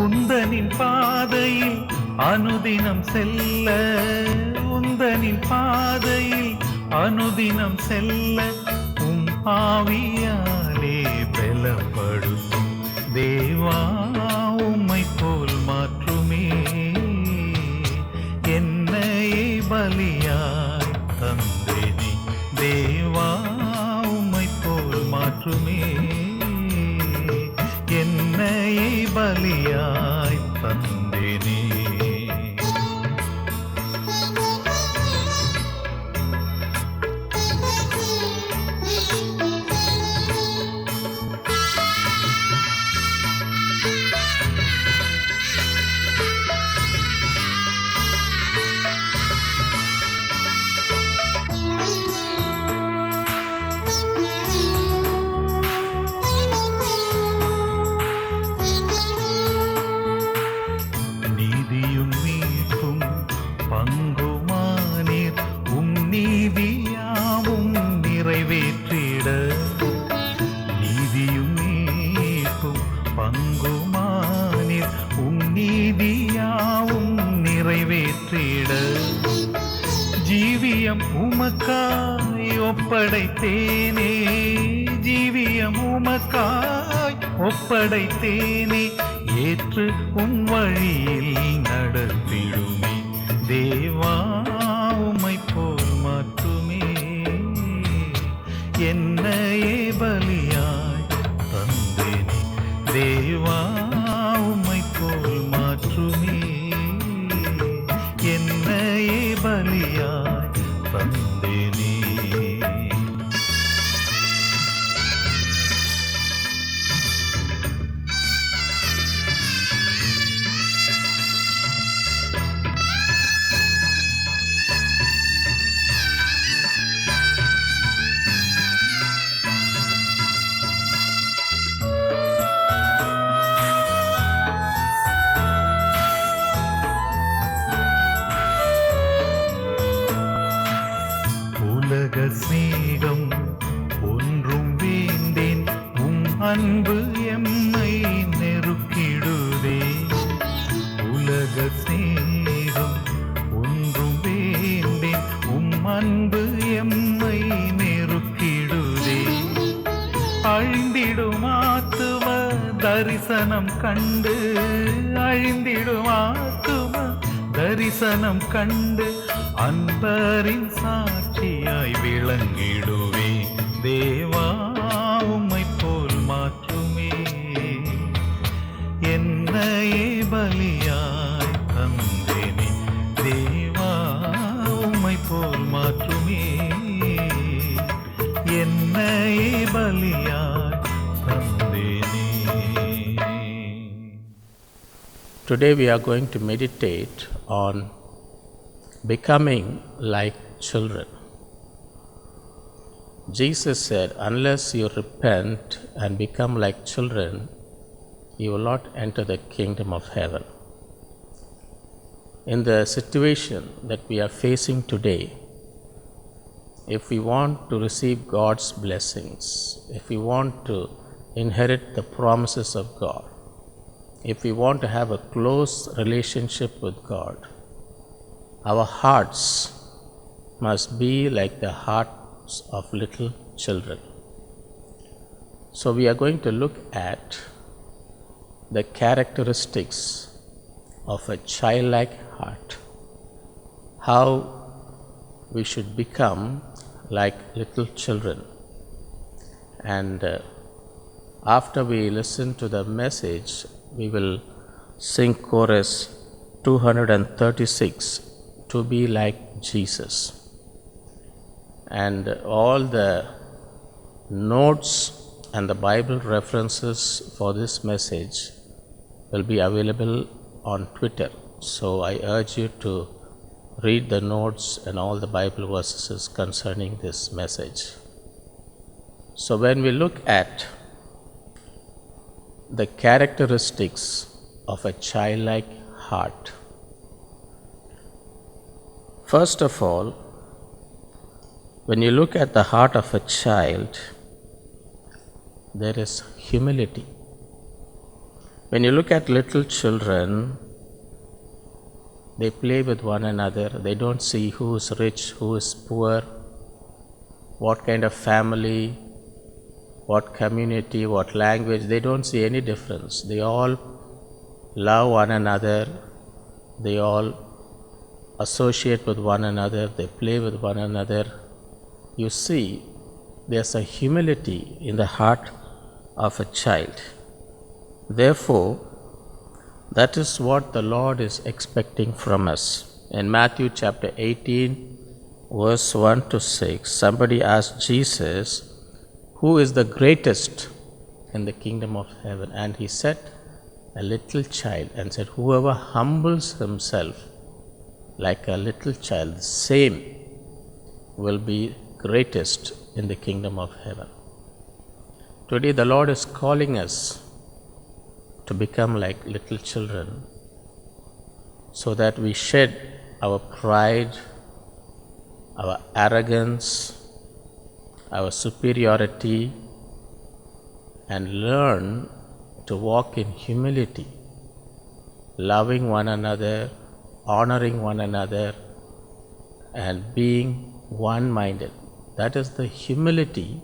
உந்தனின் பாதையில் அனுதினம் செல்ல, உந்தனின் பாதையில் அனுதினம் செல்ல உம் ஆவியாலே பலப்படுத்தும். தேவா உம்மை போல் மாற்றுமே என்னையே பலியாய் தந்தேனே. தேவா உம்மை போல் மாற்று மாற்றுமே. என்னையே பலியாய் தந்தேனே. நீதியும் மீட்பும் பங்குமானீர், உம் நீதியாவும் நிறைவேற்றிட. நீதியும் மீட்பும் பங்குமானீர், உம் நீதியாவும் நிறைவேற்றிட. ஜீவியம் உமக்காய் ஒப்படைத்தேனே, ஜீவியம் உமக்காய் ஒப்படைத்தேனே. ஏற்று உம் வழியில் நடத்திடுமே. தேவா உம்மை போல் மாற்றுமே. என்னையே பலியாய் தந்தேனே. தேவா உம்மை போல் மாற்றுமே. என்னையே பலியாய் தந்தேனே. உலக சிநேகம் ஒன்றும் வேண்டேன், உம் அன்பு எம்மை நெருக்கிடுதே. உலக சிநேகம் ஒன்றும் வேண்டேன், உம் அன்பு எம்மை நெருக்கிடுதே. அழிந்திடும் ஆத்தும தரிசனம் கண்டு, அழிந்திடும் ஆத்தும தரிசனம் கண்டு, அன்பரின் சாட்சியாய் விளங்கிடுவே. தேவா உம்மை போல் மாற்றுமே. என்னையே பலியாய் தந்தேனே. தேவா உம்மை போல் மாற்றுமே. என்னையே பலியாய் தந்தேனே. Today we are going to meditate on becoming like children. Jesus said, unless you repent and become like children, you will not enter the kingdom of heaven. In the situation that we are facing today, if we want to receive God's blessings, if we want to inherit the promises of God, if we want to have a close relationship with God, our hearts must be like the hearts of little children. So we are going to look at the characteristics of a childlike heart, how we should become like little children. And after we listen to the message, we will sing chorus 236, to be like Jesus. And all the notes and the Bible references for this message will be available on Twitter. So I urge you to read the notes and all the Bible verses concerning this message. So when we look at the characteristics of a childlike heart, first of all, when you look at the heart of a child, there is humility. When you look at little children, they play with one another. They don't see who is rich, who is poor, what kind of family, what community, what language. They don't see any difference. They all love one another. They all associate with one another. They play with one another. You see, there's a humility in the heart of a child. Therefore, that is what the Lord is expecting from us. In Matthew chapter 18, verse 1 to 6, somebody asked Jesus, who is the greatest in the kingdom of heaven? And he said, a little child, and said, whoever humbles himself like a little child, the same will be greatest in the kingdom of heaven. Today the Lord is calling us to become like little children, so that we shed our pride, our arrogance, our superiority, and learn to walk in humility, loving one another, honoring one another, and being one-minded. That is the humility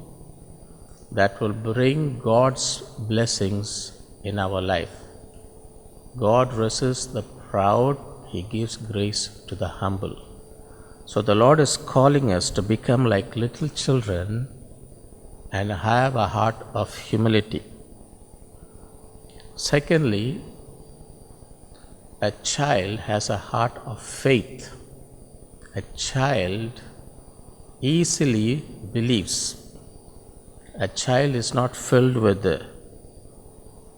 that will bring God's blessings in our life. God resists the proud, He gives grace to the humble. So the Lord is calling us to become like little children and have a heart of humility. Secondly, a child has a heart of faith. A child easily believes. A child is not filled with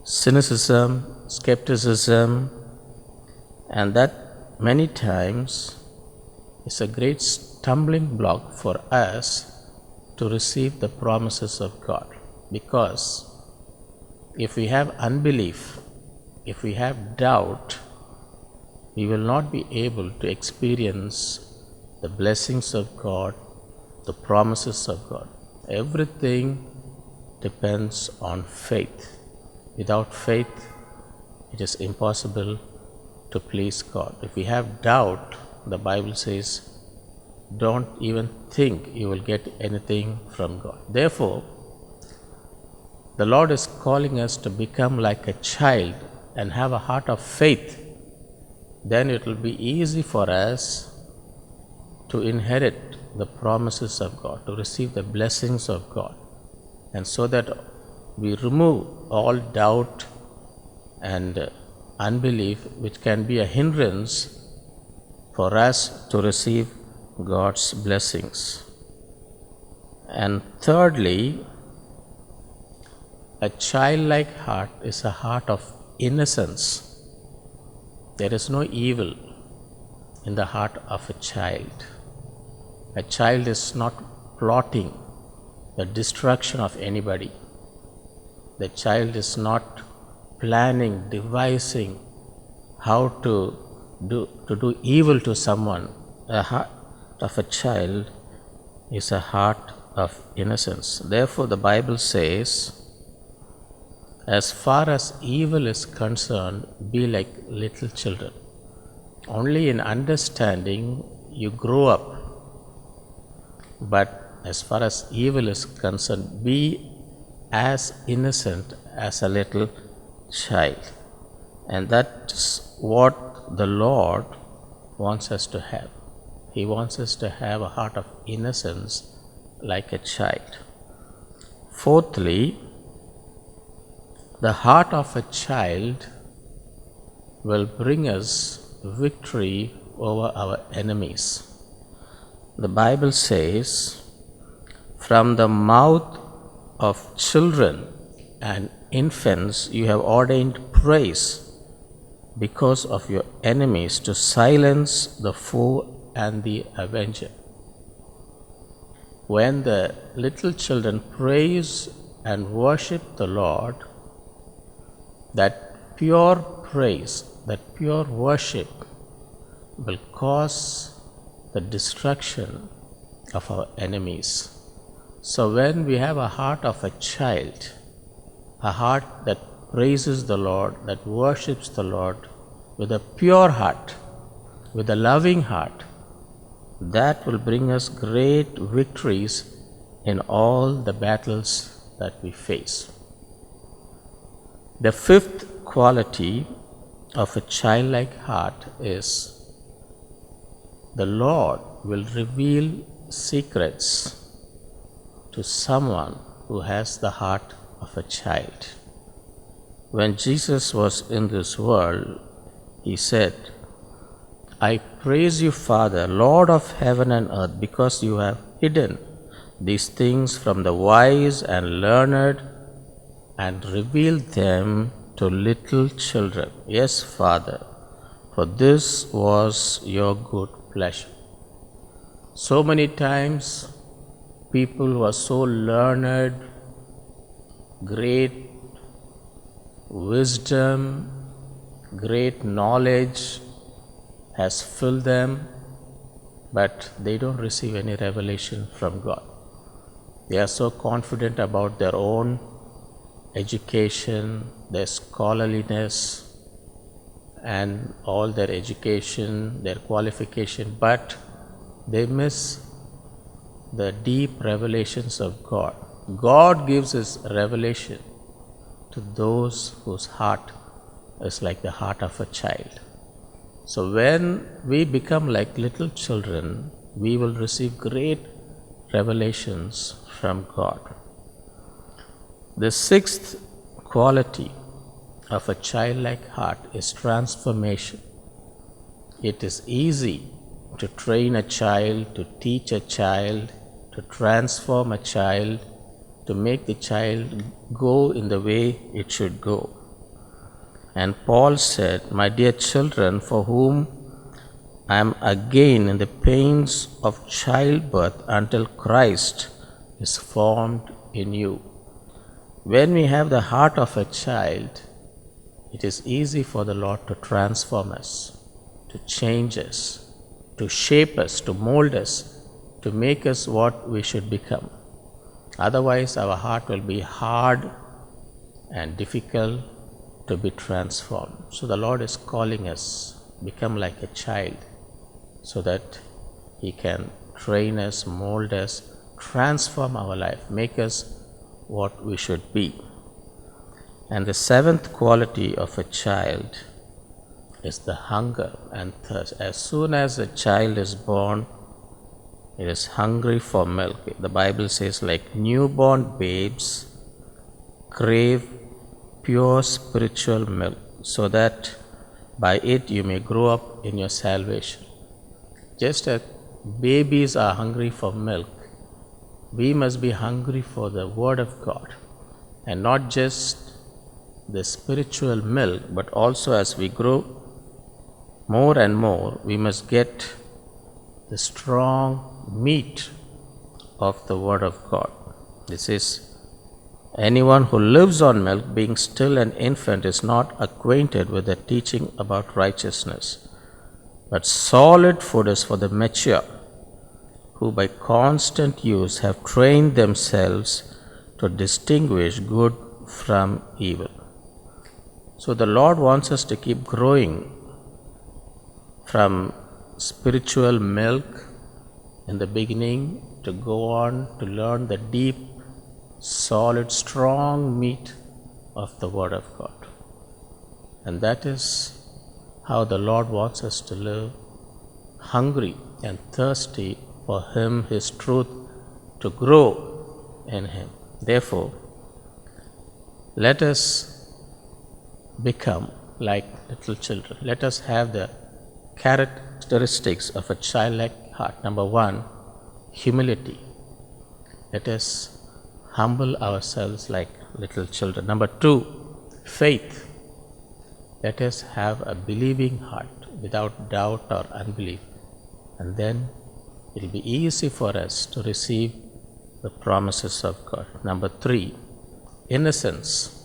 cynicism, skepticism, and that many times is a great stumbling block for us to receive the promises of God. Because if we have unbelief, if we have doubt, we will not be able to experience the blessings of God, the promises of God. Everything depends on faith. Without faith, it is impossible to please God. If we have doubt, the Bible says, don't even think you will get anything from God. Therefore, the Lord is calling us to become like a child and have a heart of faith. Then it will be easy for us to inherit the promises of God, to receive the blessings of God. And so that we remove all doubt and unbelief, which can be a hindrance for us to receive God's blessings. And thirdly, a childlike heart is a heart of innocence. There is no evil in the heart of a child. A child is not plotting the destruction of anybody. The child is not planning, devising how to do evil to someone. A heart of a child is a heart of innocence. Therefore, the Bible says, as far as evil is concerned, be like little children. Only in understanding you grow up. But as far as evil is concerned, be as innocent as a little child. And that's what the Lord wants us to have. He wants us to have a heart of innocence like a child. Fourthly, the heart of a child will bring us victory over our enemies. The Bible says, from the mouth of children and infants you have ordained praise because of your enemies, to silence the foe and the avenger. When the little children praise and worship the Lord, that pure praise, that pure worship will cause the destruction of our enemies. So when we have a heart of a child, a heart that praises the Lord, that worships the Lord with a pure heart, with a loving heart, that will bring us great victories in all the battles that we face. The fifth quality of a childlike heart is the Lord will reveal secrets to someone who has the heart of a child. When Jesus was in this world, he said, I praise you, Father, Lord of heaven and earth, because you have hidden these things from the wise and learned and revealed them to little children. Yes, Father, for this was your good pleasure. So many times, people who are so learned, great wisdom, great knowledge has filled them, but they don't receive any revelation from God. They are so confident about their own education, their scholarliness, and all their education, their qualification, but they miss the deep revelations of God. God gives His revelation to those whose heart is like the heart of a child. So when we become like little children, we will receive great revelations from God. The sixth quality of a childlike heart is transformation. It is easy to train a child, to teach a child, to transform a child, to make the child go in the way it should go. And Paul said, my dear children, for whom I am again in the pains of childbirth until Christ is formed in you. When we have the heart of a child, it is easy for the Lord to transform us, to change us, to shape us, to mold us, to make us what we should become. Otherwise, our heart will be hard and difficult to be transformed. So the Lord is calling us, become like a child, so that He can train us, mold us, transform our life, make us what we should be. And the seventh quality of a child is the hunger and thirst. As soon as a child is born, it is hungry for milk. The Bible says, like newborn babes crave pure spiritual milk, so that by it you may grow up in your salvation. Just as babies are hungry for milk, we must be hungry for the Word of God, and not just the spiritual milk, but also as we grow more and more, we must get the strong meat of the Word of God. This is, anyone who lives on milk, being still an infant, is not acquainted with the teaching about righteousness. But solid food is for the mature, who by constant use have trained themselves to distinguish good from evil. So the Lord wants us to keep growing from spiritual milk in the beginning to go on to learn the deep, solid, strong meat of the Word of God. And that is how the Lord wants us to live, hungry and thirsty for Him, His truth, to grow in Him. Therefore, let us become like little children. Let us have the characteristics of a childlike heart. Number one, humility. Let us humble ourselves like little children. Number two, faith. Let us have a believing heart without doubt or unbelief. And then it will be easy for us to receive the promises of God. Number three, innocence.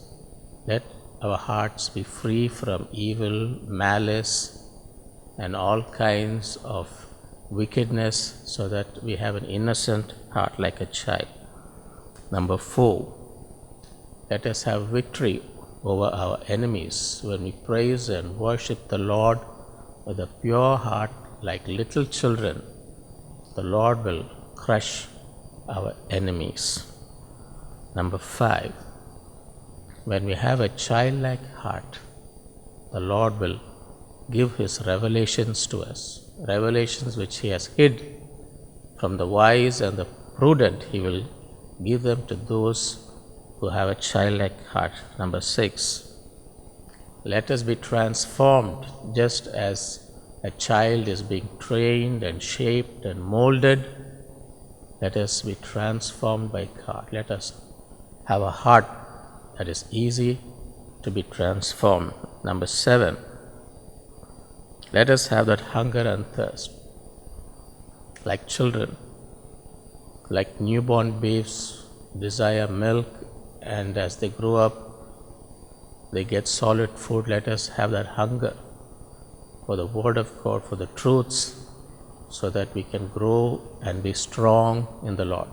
Let our hearts be free from evil, malice, and all kinds of wickedness, so that we have an innocent heart like a child. Number four, let us have victory over our enemies. When we praise and worship the Lord with a pure heart like little children, the Lord will crush our enemies. Number five, when we have a childlike heart, the Lord will give His revelations to us, revelations which He has hid from the wise and the prudent. He will give them to those who have a childlike heart. Number 6, let us be transformed just as a child is being trained and shaped and molded. Let us be transformed by God. Let us have a heart that is easy to be transformed. Number 7, let us have that hunger and thirst. Like children, like newborn babes desire milk, and as they grow up, they get solid food. Let us have that hunger for the Word of God, for the truths, so that we can grow and be strong in the Lord.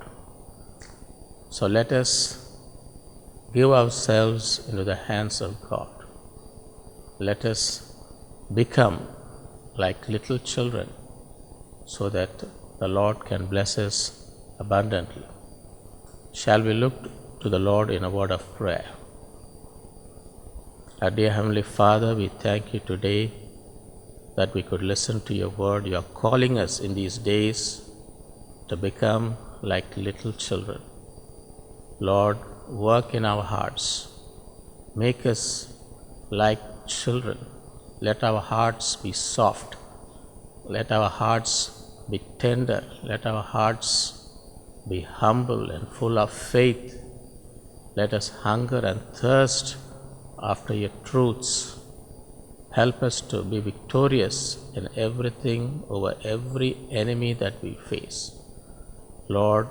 So let us give ourselves into the hands of God. Let us become like little children, so that the Lord can bless us abundantly. Shall we look to the Lord in a word of prayer? Our dear Heavenly Father, we thank you today that we could listen to your word. You are calling us in these days to become like little children. Lord, work in our hearts. Make us like children. Let our hearts be soft. Let our hearts be tender. Let our hearts be humble and full of faith. Let us hunger and thirst after your truths. Help us to be victorious in everything over every enemy that we face. Lord,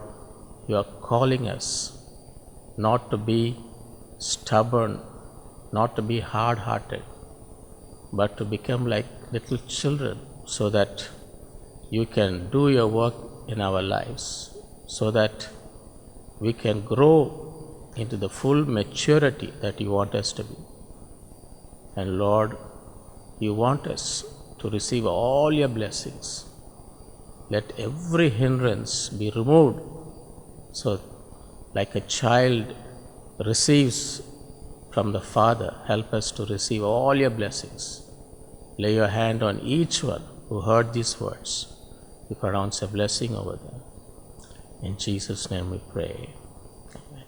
you are calling us not to be stubborn, not to be hard-hearted, but to become like little children, so that you can do your work in our lives, so that we can grow into the full maturity that you want us to be. And Lord, you want us to receive all your blessings. Let every hindrance be removed, so like a child receives from the Father, help us to receive all your blessings. Lay your hand on each one who heard these words. You pronounce a blessing over them. In Jesus' name we pray. Amen.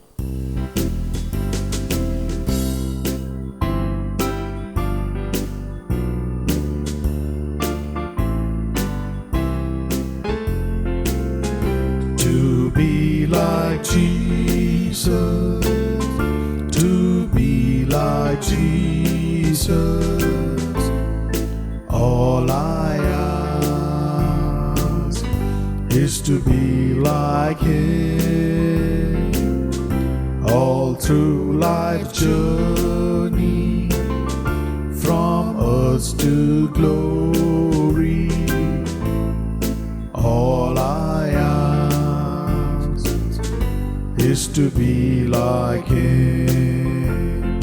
To be like Jesus, to be like Jesus, all I ask is to be like Him. All through life's journey, from earth to glory, all I ask is to be like Him.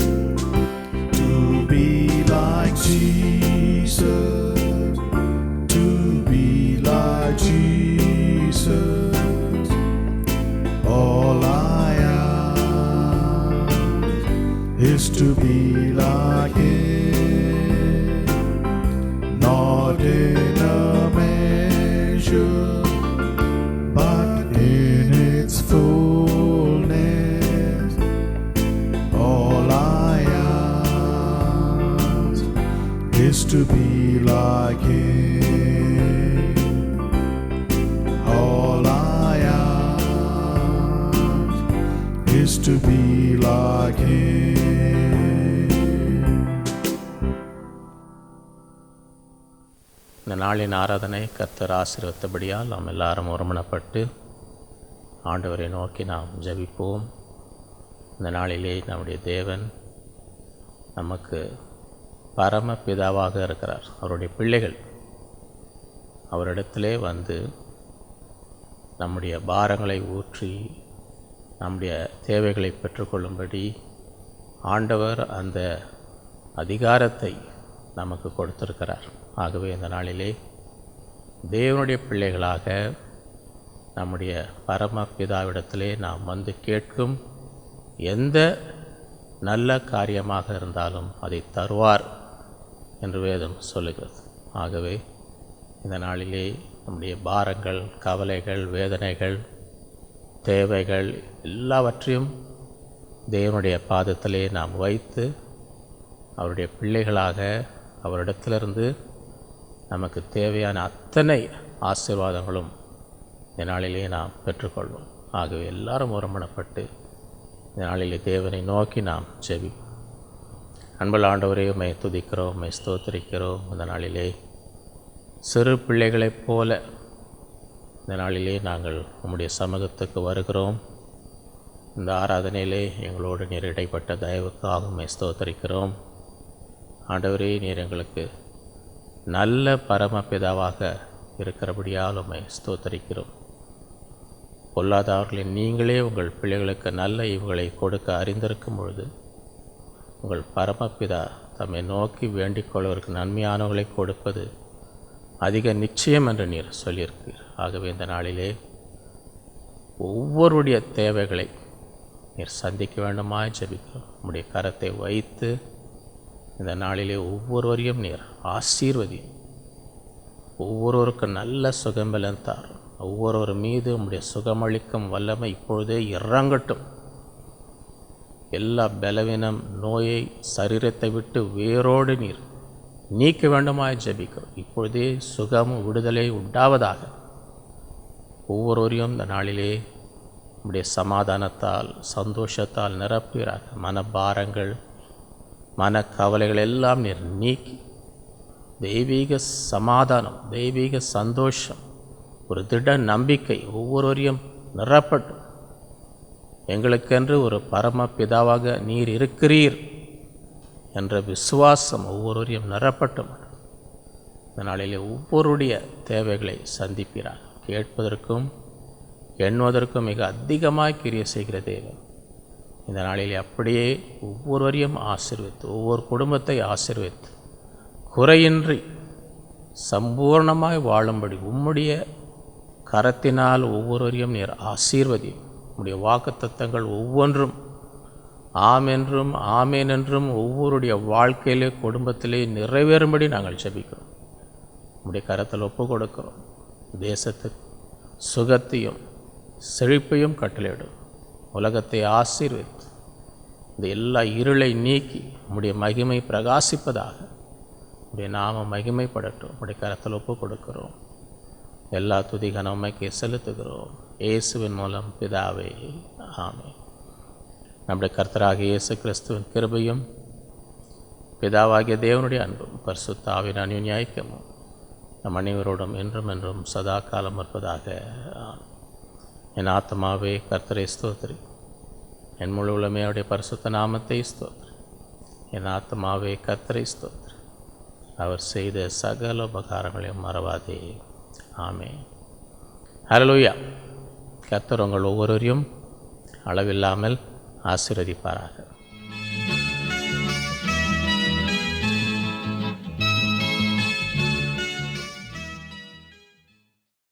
To be like Jesus, to be like Jesus, all I ask is to be like Him. Not in a measure, but in its fullness, all I ask is to be like Him. All I ask is to be like Him. இந்த நாளின் ஆராதனை கர்த்தர் ஆசீர்வதித்தபடியால் நாம் எல்லாரும் ஒருமனப்பட்டு ஆண்டவரை நோக்கி நாம் ஜெபிப்போம். இந்த நாளிலே நம்முடைய தேவன் நமக்கு பரம பிதாவாக இருக்கிறார். அவருடைய பிள்ளைகள் அவரிடத்திலே வந்து நம்முடைய பாரங்களை ஊற்றி நம்முடைய தேவைகளை பெற்றுக்கொள்ளும்படி ஆண்டவர் அந்த அதிகாரத்தை நமக்கு கொடுத்திருக்கிறார். ஆகவே இந்த நாளிலே தேவனுடைய பிள்ளைகளாக நம்முடைய பரமபிதாவிடத்திலே நாம் வந்து கேட்கும் எந்த நல்ல காரியமாக இருந்தாலும் அதை தருவார் என்று வேதம் சொல்லுகிறது. ஆகவே இந்த நாளிலே நம்முடைய பாரங்கள், கவலைகள், வேதனைகள், தேவைகள் எல்லாவற்றையும் தேவனுடைய பாதத்திலே நாம் வைத்து அவருடைய பிள்ளைகளாக அவரிடத்திலிருந்து நமக்கு தேவையான அத்தனை ஆசீர்வாதங்களும் இந்த நாளிலே நாம் பெற்றுக்கொள்வோம். ஆகவே எல்லாரும் ஒருமனப்பட்டு இந்த நாளிலே தேவனை நோக்கி நாம் ஜெபிப்போம். அன்புள்ள ஆண்டவரே, உம்மை துதிக்கிறோம், உம்மை ஸ்தோத்திரிக்கிறோம். இந்த நாளிலே சிறு பிள்ளைகளைப் போல இந்த நாளிலே நாங்கள் உம்முடைய சமூகத்துக்கு வருகிறோம். இந்த ஆராதனையிலே எங்களோடு நீர் இடைப்பட்ட தயவுக்காக உம்மை ஸ்தோத்திரிக்கிறோம். ஆண்டவரே, நீர் எங்களுக்கு நல்ல பரமபிதாவாக இருக்கிறபடியால் உம்மை ஸ்தோத்திரிக்கிறோம். பொல்லாதவர்களை நீங்களே உங்கள் பிள்ளைகளுக்கு நல்ல இவுகளை கொடுக்க அறிந்திருக்கும் பொழுது உங்கள் பரமபிதா தம்மை நோக்கி வேண்டிக் கொள்வதற்கு நன்மையானவர்களை கொடுப்பது அதிக நிச்சயம் என்று நீர் சொல்லியிருக்கிறீர். ஆகவே இந்த நாளிலே ஒவ்வொருடைய தேவைகளை நீர் சந்திக்க வேண்டுமாய் ஜெபிக்கிறோம். உம்முடைய கரத்தை வைத்து இந்த நாளிலே ஒவ்வொருவரையும் நீர் ஆசீர்வதியும். ஒவ்வொருவருக்கும் நல்ல சுகம்பலம் தாரும். ஒவ்வொருவர் மீது உம்முடைய சுகமளிக்கும் வல்லமை இப்பொழுதே இறங்கட்டும். எல்லா பலவீனம் நோயை சரீரத்தை விட்டு வேரோடு நீர் நீக்க வேண்டுமாய் ஜெபிக்கிறோம். இப்பொழுதே சுகமும் விடுதலை உண்டாவதாக. ஒவ்வொருவரையும் இந்த நாளிலே உம்முடைய சமாதானத்தால் சந்தோஷத்தால் நிரப்புகிறார். மனபாரங்கள் மனக்கவலைகள் எல்லாம் நீர் நீக்கி தெய்வீக சமாதானம், தெய்வீக சந்தோஷம், ஒரு திட நம்பிக்கை ஒவ்வொருவரையும் நிரப்பட்டும். எங்களுக்கென்று ஒரு பரம பிதாவாக நீர் இருக்கிறீர் என்ற விசுவாசம் ஒவ்வொருவரையும் நிரப்பட்டும். இந்த நாளிலே ஒவ்வொருடைய தேவைகளை சந்திப்பீரார். கேட்பதற்கும் எண்ணுவதற்கும் மிக அதிகமாக கிரியை செய்கிற தேவன் இந்த நாளிலே அப்படியே ஒவ்வொருவரையும் ஆசீர்வித்து, ஒவ்வொரு குடும்பத்தை ஆசீர்வித்து, குறையின்றி சம்பூர்ணமாய் வாழும்படி உம்முடைய கரத்தினால் ஒவ்வொருவரையும் நீர் ஆசீர்வதியும். உம்முடைய வாக்குத்தத்தங்கள் ஒவ்வொன்றும் ஆமென்றும் ஆமேன் என்றும் ஒவ்வொருடைய வாழ்க்கையிலே குடும்பத்திலே நிறைவேறும்படி நாங்கள் ஜெபிக்கிறோம். உம்முடைய கரத்தில் ஒப்பு கொடுக்கிறோம். தேசத்துக்கு சுகத்தையும் செழிப்பையும் கட்டளையிடும். உலகத்தை ஆசீர்வித்து இந்த எல்லா இருளை நீக்கி உம்முடைய மகிமை பிரகாசிப்பதாக. உம்முடைய நாம மகிமைப்படட்டும். உம்முடைய கரத்தில் ஒப்பு கொடுக்கிறோம். எல்லா துதி கனமைக்கு செலுத்துகிறோம். இயேசுவின் மூலம் பிதாவே, ஆமென். நம்முடைய கர்த்தராகிய இயேசு கிறிஸ்துவின் கிருபையும் பிதாவாகிய தேவனுடைய அன்பும் பரிசுத்த ஆவியின் அந்யோன்ய ஐக்கியமும் நம் அனைவரோடும் என்றும் என்றும் சதா காலம் இருப்பதாக. என் ஆத்மாவே கர்த்தரை ஸ்தோத்திரி, என் முழு உலகமே அவருடைய பரிசுத்த நாமத்தை ஸ்தோத்திரி. என் ஆத்மாவே கர்த்தரை ஸ்தோத்திரி, அவர் செய்த சகல உபகாரங்களையும் மறவாதே. ஆமென். ஹல்லேலூயா. கர்த்தர் உங்கள் ஒவ்வொருவரையும் அளவில்லாமல் ஆசீர்வதிப்பாராக.